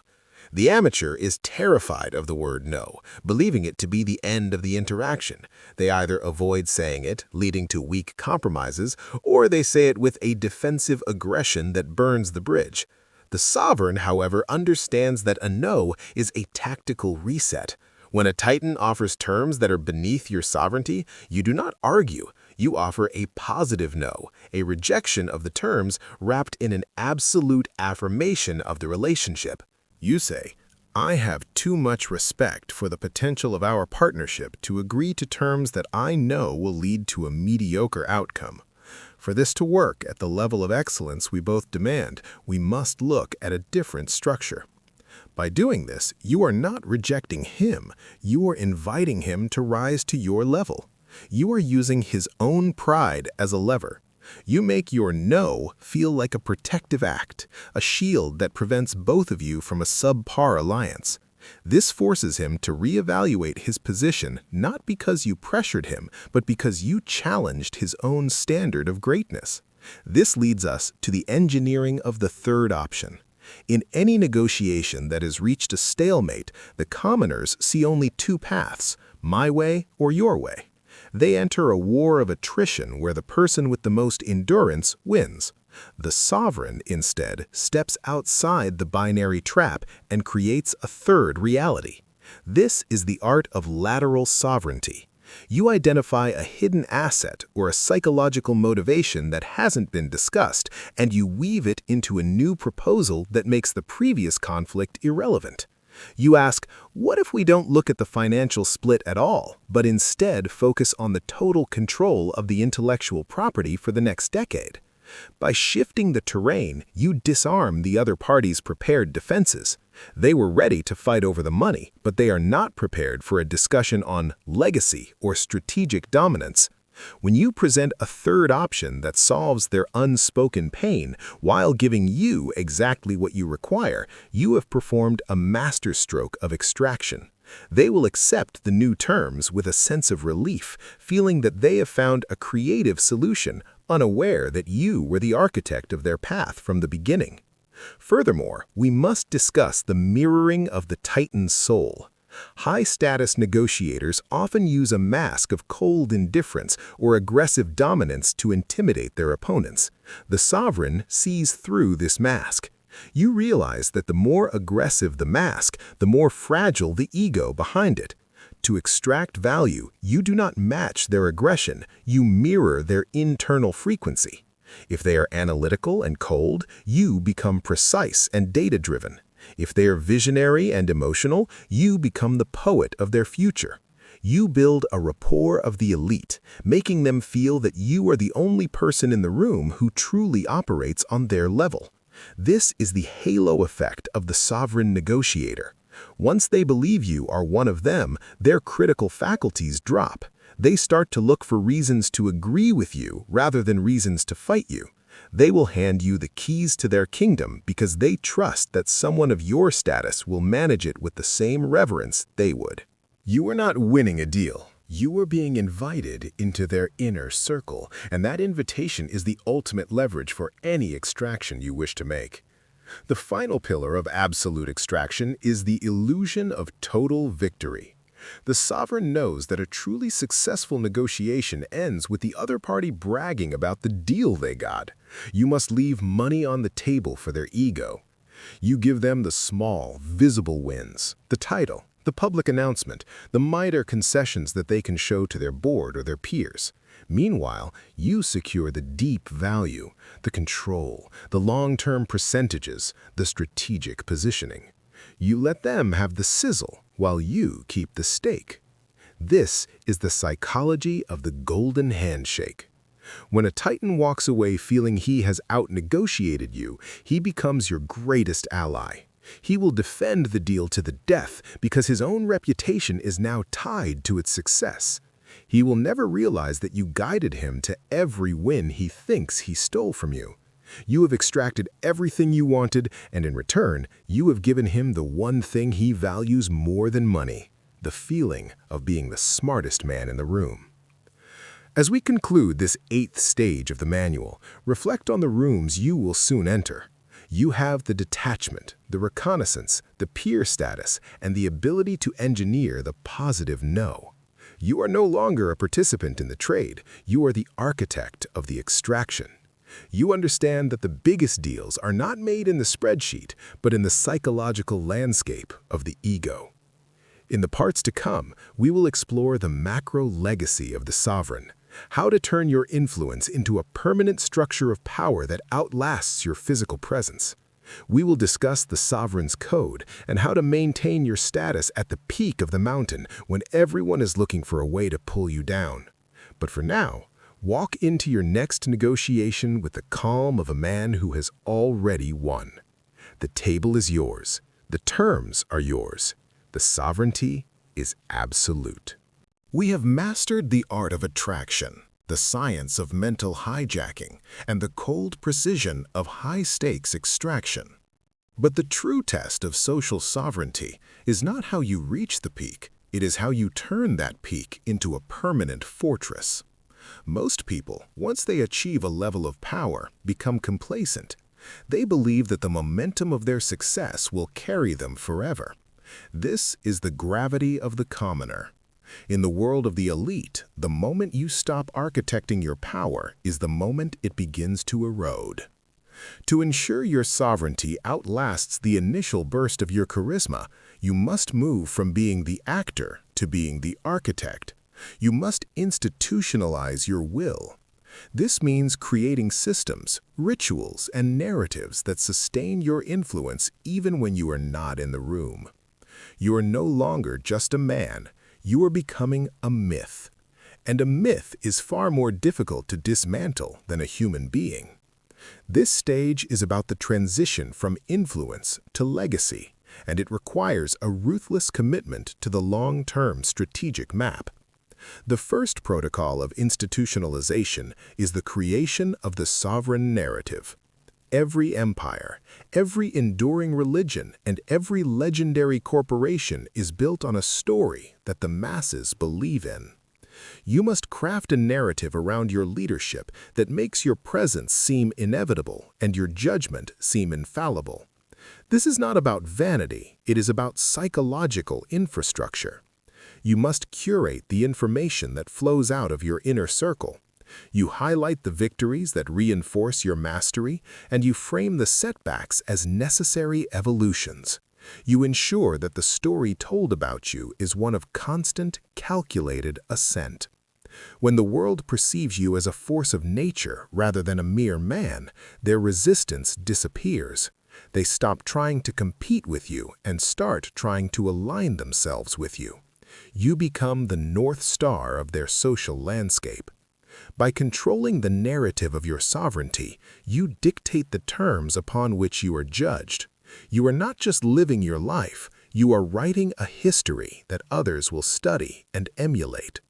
The amateur is terrified of the word no, believing it to be the end of the interaction. They either avoid saying it, leading to weak compromises, or they say it with a defensive aggression that burns the bridge. The sovereign, however, understands that a no is a tactical reset. When a titan offers terms that are beneath your sovereignty, you do not argue. You offer a positive no, a rejection of the terms wrapped in an absolute affirmation of the relationship. You say, "I have too much respect for the potential of our partnership to agree to terms that I know will lead to a mediocre outcome. For this to work at the level of excellence we both demand, we must look at a different structure." By doing this, you are not rejecting him, you are inviting him to rise to your level. You are using his own pride as a lever. You make your no feel like a protective act, a shield that prevents both of you from a subpar alliance. This forces him to reevaluate his position not because you pressured him, but because you challenged his own standard of greatness. This leads us to the engineering of the third option. In any negotiation that has reached a stalemate, the commoners see only two paths, my way or your way. They enter a war of attrition where the person with the most endurance wins. The sovereign, instead, steps outside the binary trap and creates a third reality. This is the art of lateral sovereignty. You identify a hidden asset or a psychological motivation that hasn't been discussed, and you weave it into a new proposal that makes the previous conflict irrelevant. You ask, what if we don't look at the financial split at all, but instead focus on the total control of the intellectual property for the next decade? By shifting the terrain, you disarm the other party's prepared defenses. They were ready to fight over the money, but they are not prepared for a discussion on legacy or strategic dominance. When you present a third option that solves their unspoken pain while giving you exactly what you require, you have performed a masterstroke of extraction. They will accept the new terms with a sense of relief, feeling that they have found a creative solution, unaware that you were the architect of their path from the beginning. Furthermore, we must discuss the mirroring of the Titan's soul. High-status negotiators often use a mask of cold indifference or aggressive dominance to intimidate their opponents. The sovereign sees through this mask. You realize that the more aggressive the mask, the more fragile the ego behind it. To extract value, you do not match their aggression, you mirror their internal frequency. If they are analytical and cold, you become precise and data-driven. If they are visionary and emotional, you become the poet of their future. You build a rapport of the elite, making them feel that you are the only person in the room who truly operates on their level. This is the halo effect of the sovereign negotiator. Once they believe you are one of them, their critical faculties drop. They start to look for reasons to agree with you rather than reasons to fight you. They will hand you the keys to their kingdom because they trust that someone of your status will manage it with the same reverence they would. You are not winning a deal. You are being invited into their inner circle, and that invitation is the ultimate leverage for any extraction you wish to make. The final pillar of absolute extraction is the illusion of total victory. The sovereign knows that a truly successful negotiation ends with the other party bragging about the deal they got. You must leave money on the table for their ego. You give them the small, visible wins, the title, the public announcement, the minor concessions that they can show to their board or their peers. Meanwhile, you secure the deep value, the control, the long-term percentages, the strategic positioning. You let them have the sizzle while you keep the steak. This is the psychology of the golden handshake. When a titan walks away feeling he has out-negotiated you, he becomes your greatest ally. He will defend the deal to the death because his own reputation is now tied to its success. He will never realize that you guided him to every win he thinks he stole from you. You have extracted everything you wanted, and in return, you have given him the one thing he values more than money, the feeling of being the smartest man in the room. As we conclude this 8th stage of the manual, reflect on the rooms you will soon enter. You have the detachment, the reconnaissance, the peer status, and the ability to engineer the positive no. You are no longer a participant in the trade, you are the architect of the extraction. You understand that the biggest deals are not made in the spreadsheet, but in the psychological landscape of the ego. In the parts to come, we will explore the macro legacy of the sovereign, how to turn your influence into a permanent structure of power that outlasts your physical presence. We will discuss the sovereign's code and how to maintain your status at the peak of the mountain when everyone is looking for a way to pull you down. But for now, walk into your next negotiation with the calm of a man who has already won. The table is yours. The terms are yours. The sovereignty is absolute. We have mastered the art of attraction, the science of mental hijacking, and the cold precision of high-stakes extraction. But the true test of social sovereignty is not how you reach the peak, it is how you turn that peak into a permanent fortress. Most people, once they achieve a level of power, become complacent. They believe that the momentum of their success will carry them forever. This is the gravity of the commoner. In the world of the elite, the moment you stop architecting your power is the moment it begins to erode. To ensure your sovereignty outlasts the initial burst of your charisma, you must move from being the actor to being the architect. You must institutionalize your will. This means creating systems, rituals, and narratives that sustain your influence even when you are not in the room. You are no longer just a man. You are becoming a myth. And a myth is far more difficult to dismantle than a human being. This stage is about the transition from influence to legacy, and it requires a ruthless commitment to the long-term strategic map. The first protocol of institutionalization is the creation of the sovereign narrative. Every empire, every enduring religion, and every legendary corporation is built on a story that the masses believe in. You must craft a narrative around your leadership that makes your presence seem inevitable and your judgment seem infallible. This is not about vanity, it is about psychological infrastructure. You must curate the information that flows out of your inner circle. You highlight the victories that reinforce your mastery, and you frame the setbacks as necessary evolutions. You ensure that the story told about you is one of constant, calculated ascent. When the world perceives you as a force of nature rather than a mere man, their resistance disappears. They stop trying to compete with you and start trying to align themselves with you. You become the North Star of their social landscape. By controlling the narrative of your sovereignty, you dictate the terms upon which you are judged. You are not just living your life, you are writing a history that others will study and emulate.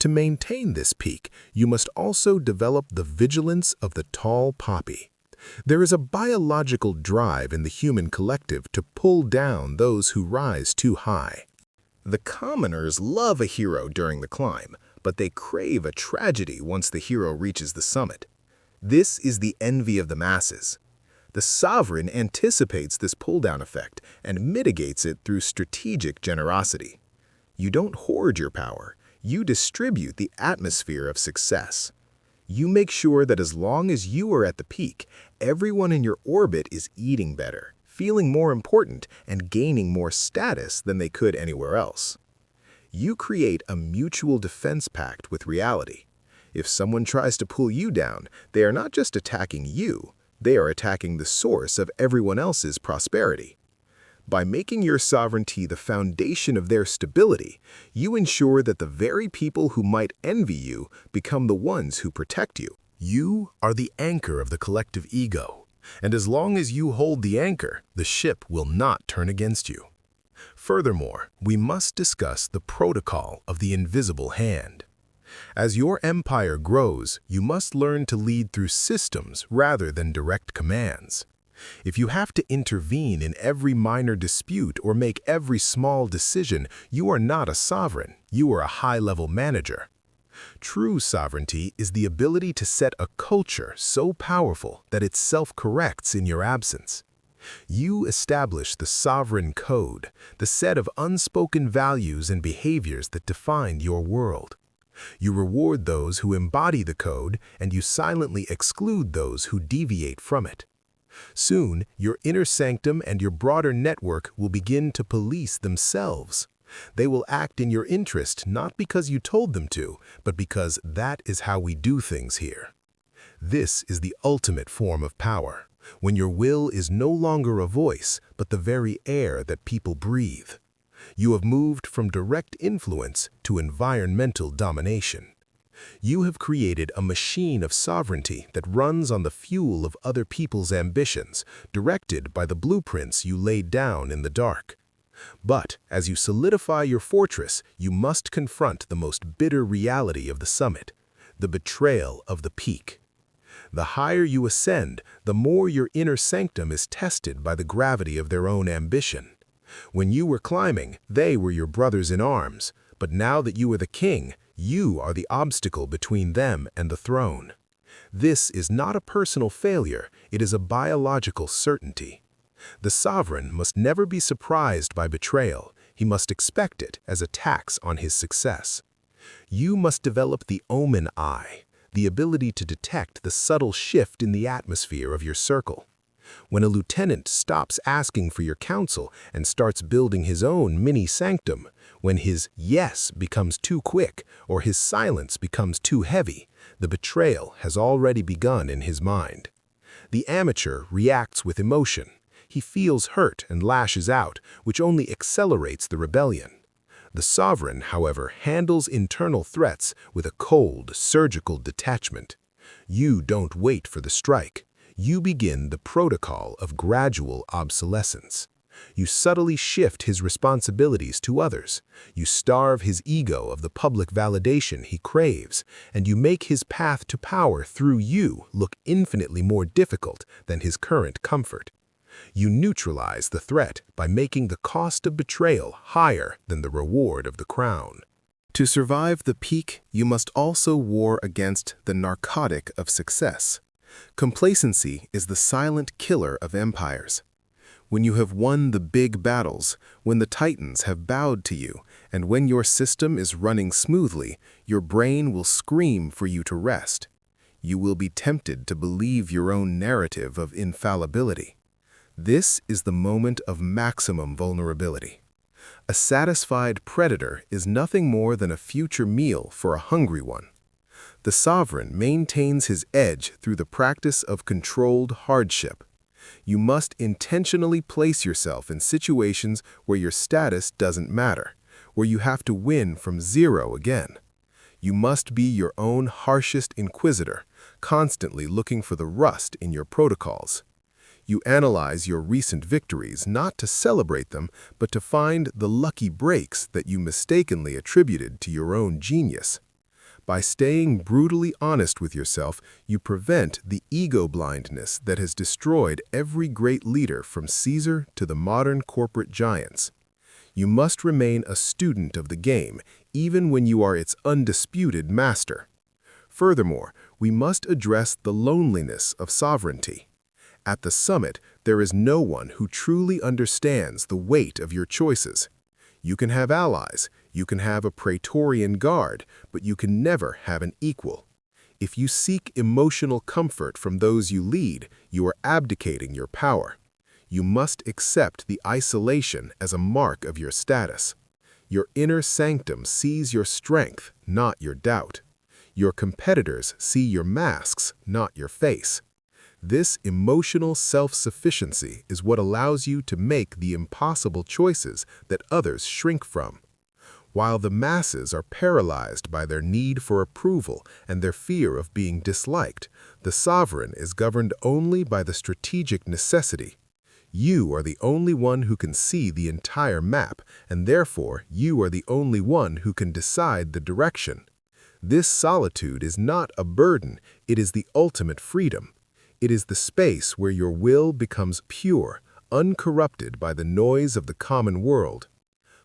To maintain this peak, you must also develop the vigilance of the tall poppy. There is a biological drive in the human collective to pull down those who rise too high. The commoners love a hero during the climb, but they crave a tragedy once the hero reaches the summit. This is the envy of the masses. The sovereign anticipates this pull-down effect and mitigates it through strategic generosity. You don't hoard your power. You distribute the atmosphere of success. You make sure that as long as you are at the peak, everyone in your orbit is eating better, feeling more important, and gaining more status than they could anywhere else. You create a mutual defense pact with reality. If someone tries to pull you down, they are not just attacking you, they are attacking the source of everyone else's prosperity. By making your sovereignty the foundation of their stability, you ensure that the very people who might envy you become the ones who protect you. You are the anchor of the collective ego, and as long as you hold the anchor, the ship will not turn against you. Furthermore, we must discuss the protocol of the invisible hand. As your empire grows, you must learn to lead through systems rather than direct commands. If you have to intervene in every minor dispute or make every small decision, you are not a sovereign, you are a high-level manager. True sovereignty is the ability to set a culture so powerful that it self-corrects in your absence. You establish the sovereign code, the set of unspoken values and behaviors that define your world. You reward those who embody the code, and you silently exclude those who deviate from it. Soon, your inner sanctum and your broader network will begin to police themselves. They will act in your interest not because you told them to, but because that is how we do things here. This is the ultimate form of power, when your will is no longer a voice, but the very air that people breathe. You have moved from direct influence to environmental domination. You have created a machine of sovereignty that runs on the fuel of other people's ambitions, directed by the blueprints you laid down in the dark. But as you solidify your fortress, you must confront the most bitter reality of the summit, the betrayal of the peak. The higher you ascend, the more your inner sanctum is tested by the gravity of their own ambition. When you were climbing, they were your brothers in arms, but now that you are the king, you are the obstacle between them and the throne. This is not a personal failure, it is a biological certainty. The sovereign must never be surprised by betrayal, he must expect it as a tax on his success. You must develop the omen eye, the ability to detect the subtle shift in the atmosphere of your circle. When a lieutenant stops asking for your counsel and starts building his own mini sanctum, when his yes becomes too quick or his silence becomes too heavy, the betrayal has already begun in his mind. The amateur reacts with emotion. He feels hurt and lashes out, which only accelerates the rebellion. The sovereign, however, handles internal threats with a cold, surgical detachment. You don't wait for the strike. You begin the protocol of gradual obsolescence. You subtly shift his responsibilities to others. You starve his ego of the public validation he craves, and you make his path to power through you look infinitely more difficult than his current comfort. You neutralize the threat by making the cost of betrayal higher than the reward of the crown. To survive the peak, you must also war against the narcotic of success. Complacency is the silent killer of empires. When you have won the big battles, when the titans have bowed to you, and when your system is running smoothly, your brain will scream for you to rest. You will be tempted to believe your own narrative of infallibility. This is the moment of maximum vulnerability. A satisfied predator is nothing more than a future meal for a hungry one. The sovereign maintains his edge through the practice of controlled hardship. You must intentionally place yourself in situations where your status doesn't matter, where you have to win from zero again. You must be your own harshest inquisitor, constantly looking for the rust in your protocols. You analyze your recent victories not to celebrate them, but to find the lucky breaks that you mistakenly attributed to your own genius. By staying brutally honest with yourself, you prevent the ego blindness that has destroyed every great leader from Caesar to the modern corporate giants. You must remain a student of the game, even when you are its undisputed master. Furthermore, we must address the loneliness of sovereignty. At the summit, there is no one who truly understands the weight of your choices. You can have allies, You can have a Praetorian guard, but you can never have an equal. If you seek emotional comfort from those you lead, you are abdicating your power. You must accept the isolation as a mark of your status. Your inner sanctum sees your strength, not your doubt. Your competitors see your masks, not your face. This emotional self-sufficiency is what allows you to make the impossible choices that others shrink from. While the masses are paralyzed by their need for approval and their fear of being disliked, the sovereign is governed only by the strategic necessity. You are the only one who can see the entire map, and therefore you are the only one who can decide the direction. This solitude is not a burden, it is the ultimate freedom. It is the space where your will becomes pure, uncorrupted by the noise of the common world.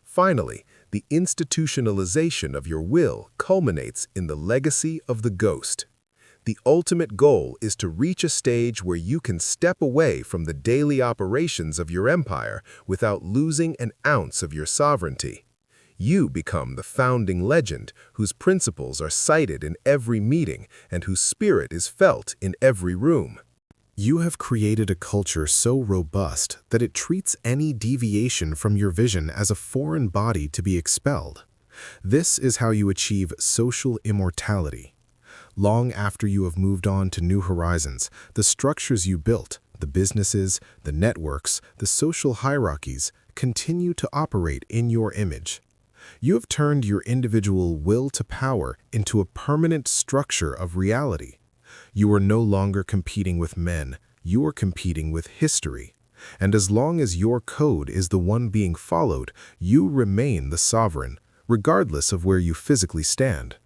Finally, the institutionalization of your will culminates in the legacy of the ghost. The ultimate goal is to reach a stage where you can step away from the daily operations of your empire without losing an ounce of your sovereignty. You become the founding legend whose principles are cited in every meeting and whose spirit is felt in every room. You have created a culture so robust that it treats any deviation from your vision as a foreign body to be expelled. This is how you achieve social immortality. Long after you have moved on to new horizons, the structures you built, the businesses, the networks, the social hierarchies, continue to operate in your image. You have turned your individual will to power into a permanent structure of reality. You are no longer competing with men, you are competing with history. And as long as your code is the one being followed, you remain the sovereign, regardless of where you physically stand.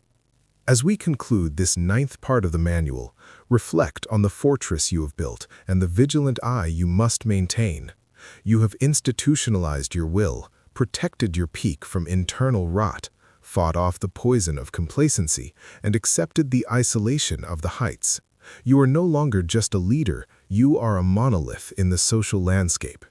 As we conclude this 9th part of the manual, reflect on the fortress you have built and the vigilant eye you must maintain. You have institutionalized your will, protected your peak from internal rot, fought off the poison of complacency, and accepted the isolation of the heights. You are no longer just a leader, you are a monolith in the social landscape.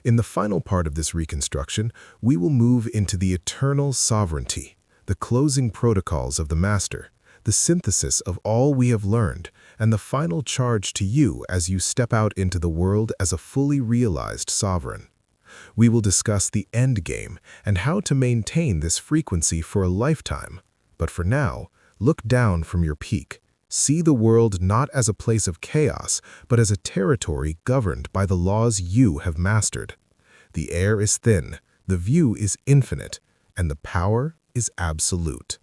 In the final part of this reconstruction, we will move into the eternal sovereignty, the closing protocols of the master, the synthesis of all we have learned, and the final charge to you as you step out into the world as a fully realized sovereign. We will discuss the end game and how to maintain this frequency for a lifetime. But for now, look down from your peak. See the world not as a place of chaos, but as a territory governed by the laws you have mastered. The air is thin, the view is infinite, and the power is absolute.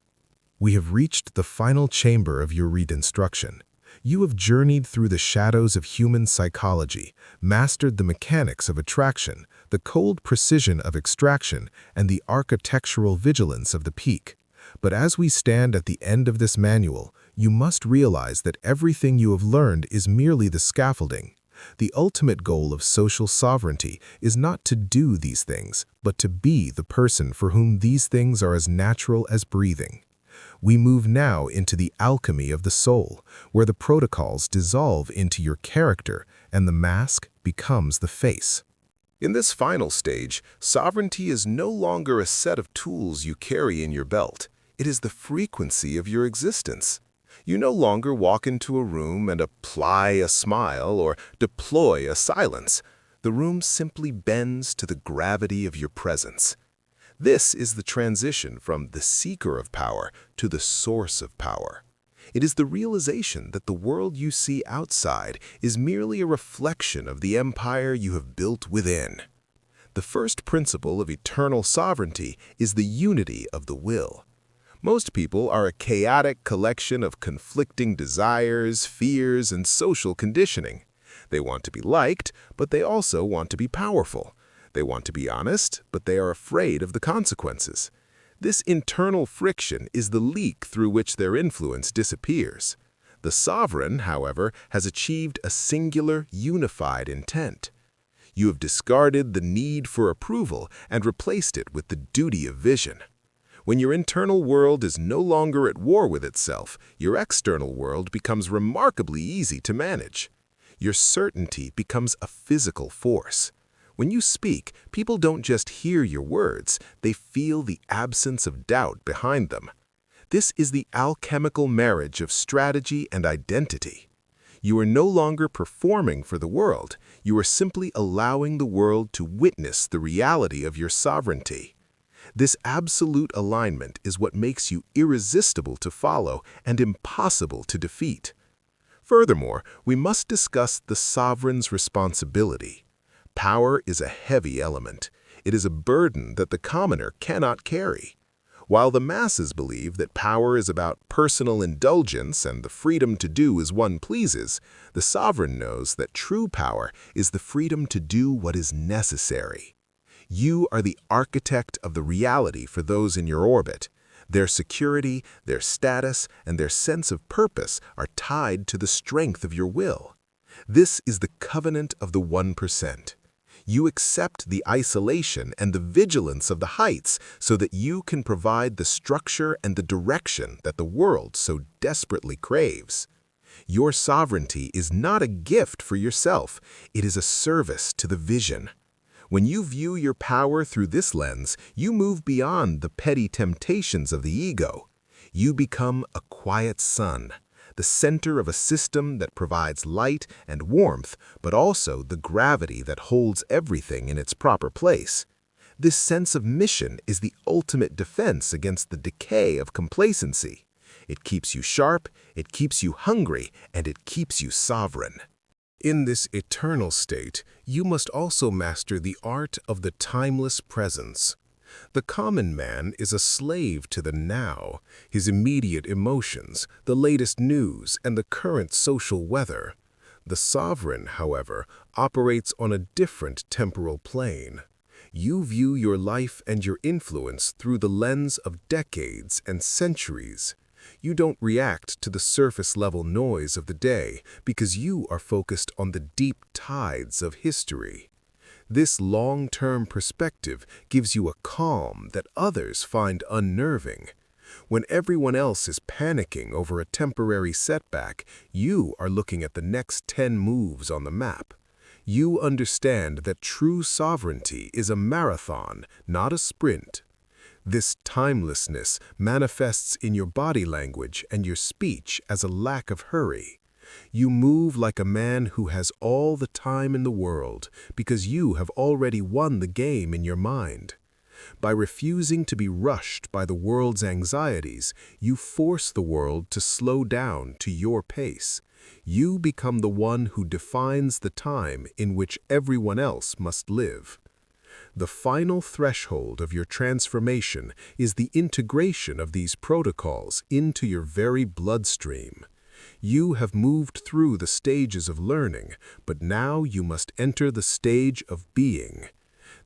We have reached the final chamber of your reconstruction. You have journeyed through the shadows of human psychology, mastered the mechanics of attraction, the cold precision of extraction, and the architectural vigilance of the peak. But as we stand at the end of this manual, you must realize that everything you have learned is merely the scaffolding. The ultimate goal of social sovereignty is not to do these things, but to be the person for whom these things are as natural as breathing. We move now into the alchemy of the soul, where the protocols dissolve into your character and the mask becomes the face. In this final stage, sovereignty is no longer a set of tools you carry in your belt. It is the frequency of your existence. You no longer walk into a room and apply a smile or deploy a silence. The room simply bends to the gravity of your presence. This is the transition from the seeker of power to the source of power. It is the realization that the world you see outside is merely a reflection of the empire you have built within. The first principle of eternal sovereignty is the unity of the will. Most people are a chaotic collection of conflicting desires, fears, and social conditioning. They want to be liked, but they also want to be powerful. They want to be honest, but they are afraid of the consequences. This internal friction is the leak through which their influence disappears. The sovereign, however, has achieved a singular, unified intent. You have discarded the need for approval and replaced it with the duty of vision. When your internal world is no longer at war with itself, your external world becomes remarkably easy to manage. Your certainty becomes a physical force. When you speak, people don't just hear your words, they feel the absence of doubt behind them. This is the alchemical marriage of strategy and identity. You are no longer performing for the world, you are simply allowing the world to witness the reality of your sovereignty. This absolute alignment is what makes you irresistible to follow and impossible to defeat. Furthermore, we must discuss the sovereign's responsibility. Power is a heavy element. It is a burden that the commoner cannot carry. While the masses believe that power is about personal indulgence and the freedom to do as one pleases, the sovereign knows that true power is the freedom to do what is necessary. You are the architect of the reality for those in your orbit. Their security, their status, and their sense of purpose are tied to the strength of your will. This is the covenant of the 1%. You accept the isolation and the vigilance of the heights so that you can provide the structure and the direction that the world so desperately craves. Your sovereignty is not a gift for yourself, it is a service to the vision. When you view your power through this lens, you move beyond the petty temptations of the ego. You become a quiet sun, the center of a system that provides light and warmth, but also the gravity that holds everything in its proper place. This sense of mission is the ultimate defense against the decay of complacency. It keeps you sharp, it keeps you hungry, and it keeps you sovereign. In this eternal state, you must also master the art of the timeless presence. The common man is a slave to the now, his immediate emotions, the latest news, and the current social weather. The sovereign, however, operates on a different temporal plane. You view your life and your influence through the lens of decades and centuries. You don't react to the surface-level noise of the day because you are focused on the deep tides of history. This long-term perspective gives you a calm that others find unnerving. When everyone else is panicking over a temporary setback, you are looking at the next 10 moves on the map. You understand that true sovereignty is a marathon, not a sprint. This timelessness manifests in your body language and your speech as a lack of hurry. You move like a man who has all the time in the world because you have already won the game in your mind. By refusing to be rushed by the world's anxieties, you force the world to slow down to your pace. You become the one who defines the time in which everyone else must live. The final threshold of your transformation is the integration of these protocols into your very bloodstream. You have moved through the stages of learning, but now you must enter the stage of being.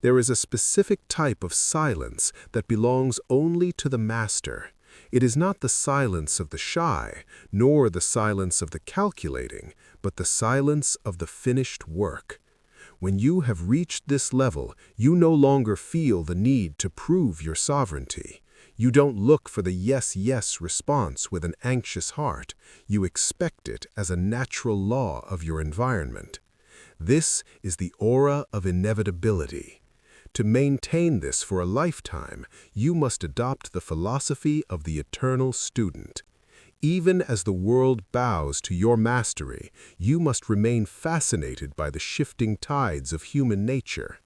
There is a specific type of silence that belongs only to the master. It is not the silence of the shy, nor the silence of the calculating, but the silence of the finished work. When you have reached this level, you no longer feel the need to prove your sovereignty. You don't look for the yes, yes response with an anxious heart. You expect it as a natural law of your environment. This is the aura of inevitability. To maintain this for a lifetime, you must adopt the philosophy of the eternal student. Even as the world bows to your mastery, you must remain fascinated by the shifting tides of human nature.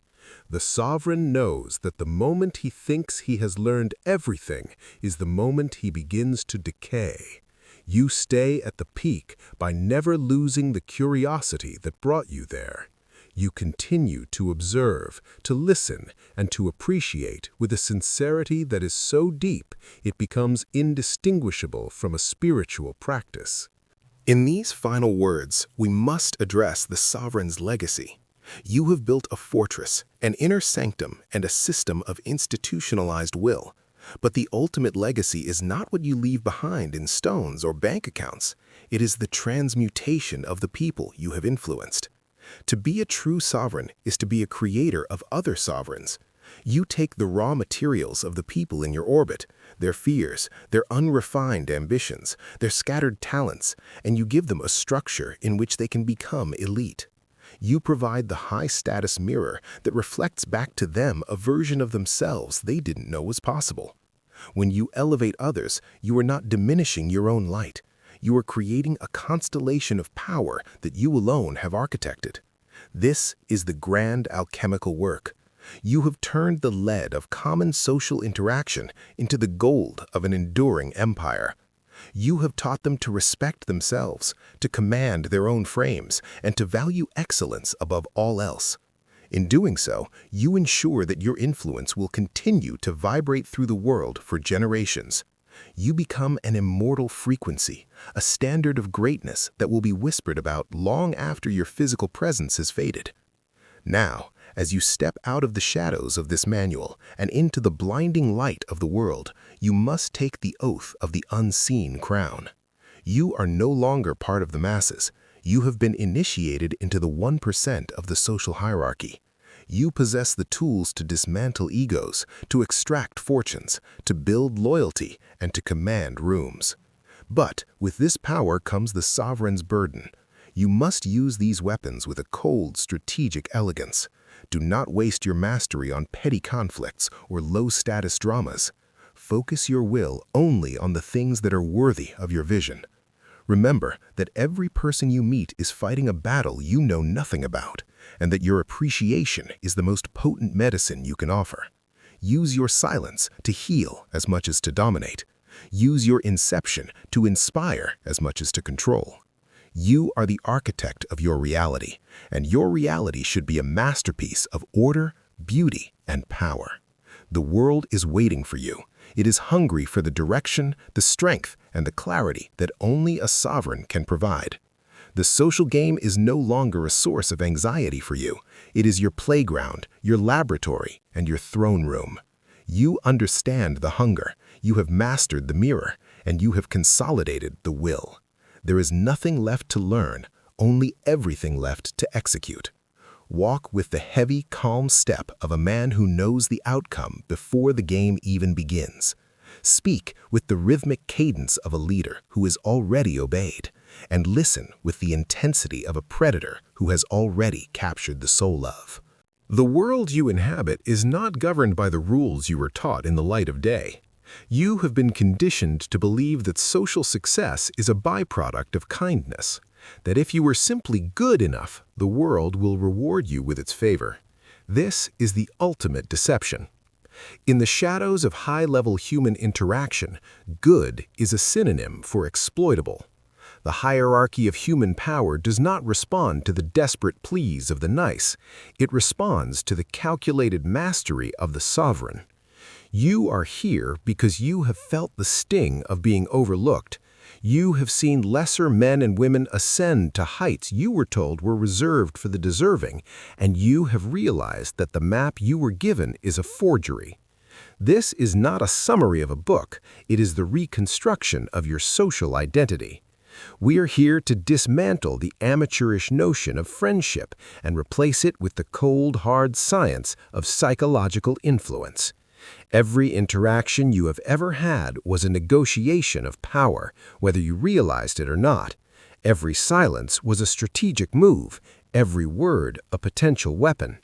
The sovereign knows that the moment he thinks he has learned everything is the moment he begins to decay. You stay at the peak by never losing the curiosity that brought you there. You continue to observe, to listen, and to appreciate with a sincerity that is so deep it becomes indistinguishable from a spiritual practice. In these final words, we must address the sovereign's legacy. You have built a fortress, an inner sanctum, and a system of institutionalized will. But the ultimate legacy is not what you leave behind in stones or bank accounts. It is the transmutation of the people you have influenced. To be a true sovereign is to be a creator of other sovereigns. You take the raw materials of the people in your orbit, their fears, their unrefined ambitions, their scattered talents, and you give them a structure in which they can become elite. You provide the high-status mirror that reflects back to them a version of themselves they didn't know was possible. When you elevate others, you are not diminishing your own light. You are creating a constellation of power that you alone have architected. This is the grand alchemical work. You have turned the lead of common social interaction into the gold of an enduring empire. You have taught them to respect themselves, to command their own frames, and to value excellence above all else. In doing so, you ensure that your influence will continue to vibrate through the world for generations. You become an immortal frequency, a standard of greatness that will be whispered about long after your physical presence has faded. Now, as you step out of the shadows of this manual and into the blinding light of the world, you must take the oath of the unseen crown. You are no longer part of the masses. You have been initiated into the 1% of the social hierarchy. You possess the tools to dismantle egos, to extract fortunes, to build loyalty, and to command rooms. But with this power comes the sovereign's burden. You must use these weapons with a cold, strategic elegance. Do not waste your mastery on petty conflicts or low-status dramas. Focus your will only on the things that are worthy of your vision. Remember that every person you meet is fighting a battle you know nothing about, and that your appreciation is the most potent medicine you can offer. Use your silence to heal as much as to dominate. Use your inception to inspire as much as to control. You are the architect of your reality, and your reality should be a masterpiece of order, beauty, and power. The world is waiting for you. It is hungry for the direction, the strength, and the clarity that only a sovereign can provide. The social game is no longer a source of anxiety for you. It is your playground, your laboratory, and your throne room. You understand the hunger, you have mastered the mirror, and you have consolidated the will. There is nothing left to learn, only everything left to execute. Walk with the heavy, calm step of a man who knows the outcome before the game even begins. Speak with the rhythmic cadence of a leader who is already obeyed, and listen with the intensity of a predator who has already captured the soul of. The world you inhabit is not governed by the rules you were taught in the light of day. You have been conditioned to believe that social success is a byproduct of kindness, that if you were simply good enough, the world will reward you with its favor. This is the ultimate deception. In the shadows of high-level human interaction, good is a synonym for exploitable. The hierarchy of human power does not respond to the desperate pleas of the nice. It responds to the calculated mastery of the sovereign. You are here because you have felt the sting of being overlooked. You have seen lesser men and women ascend to heights you were told were reserved for the deserving, and you have realized that the map you were given is a forgery. This is not a summary of a book, it is the reconstruction of your social identity. We are here to dismantle the amateurish notion of friendship and replace it with the cold, hard science of psychological influence. Every interaction you have ever had was a negotiation of power, whether you realized it or not. Every silence was a strategic move, every word a potential weapon.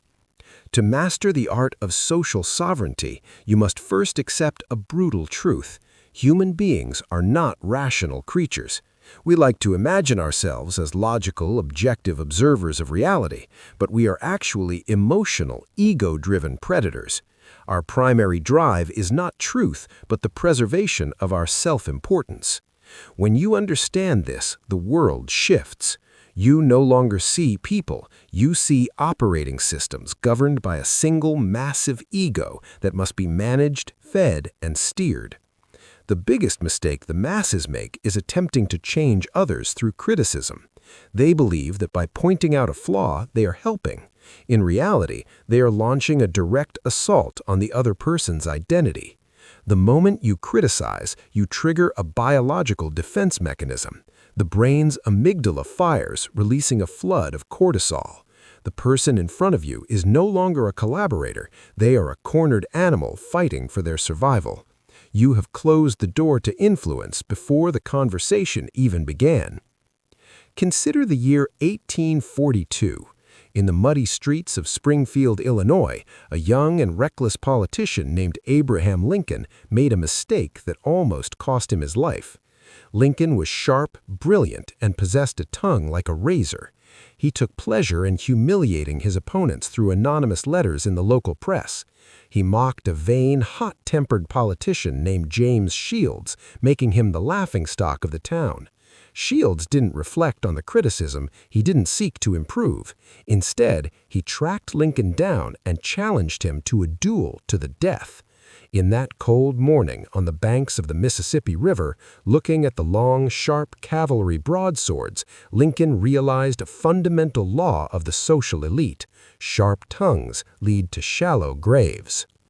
To master the art of social sovereignty, you must first accept a brutal truth. Human beings are not rational creatures. We like to imagine ourselves as logical, objective observers of reality, but we are actually emotional, ego-driven predators. Our primary drive is not truth, but the preservation of our self-importance. When you understand this, the world shifts. You no longer see people, you see operating systems governed by a single massive ego that must be managed, fed, and steered. The biggest mistake the masses make is attempting to change others through criticism. They believe that by pointing out a flaw, they are helping. In reality, they are launching a direct assault on the other person's identity. The moment you criticize, you trigger a biological defense mechanism. The brain's amygdala fires, releasing a flood of cortisol. The person in front of you is no longer a collaborator. They are a cornered animal fighting for their survival. You have closed the door to influence before the conversation even began. Consider the year 1842. In the muddy streets of Springfield, Illinois, a young and reckless politician named Abraham Lincoln made a mistake that almost cost him his life. Lincoln was sharp, brilliant, and possessed a tongue like a razor. He took pleasure in humiliating his opponents through anonymous letters in the local press. He mocked a vain, hot-tempered politician named James Shields, making him the laughingstock of the town. Shields didn't reflect on the criticism. He didn't seek to improve. Instead, he tracked Lincoln down and challenged him to a duel to the death. In that cold morning on the banks of the Mississippi River, looking at the long, sharp cavalry broadswords, Lincoln realized a fundamental law of the social elite: sharp tongues lead to shallow graves.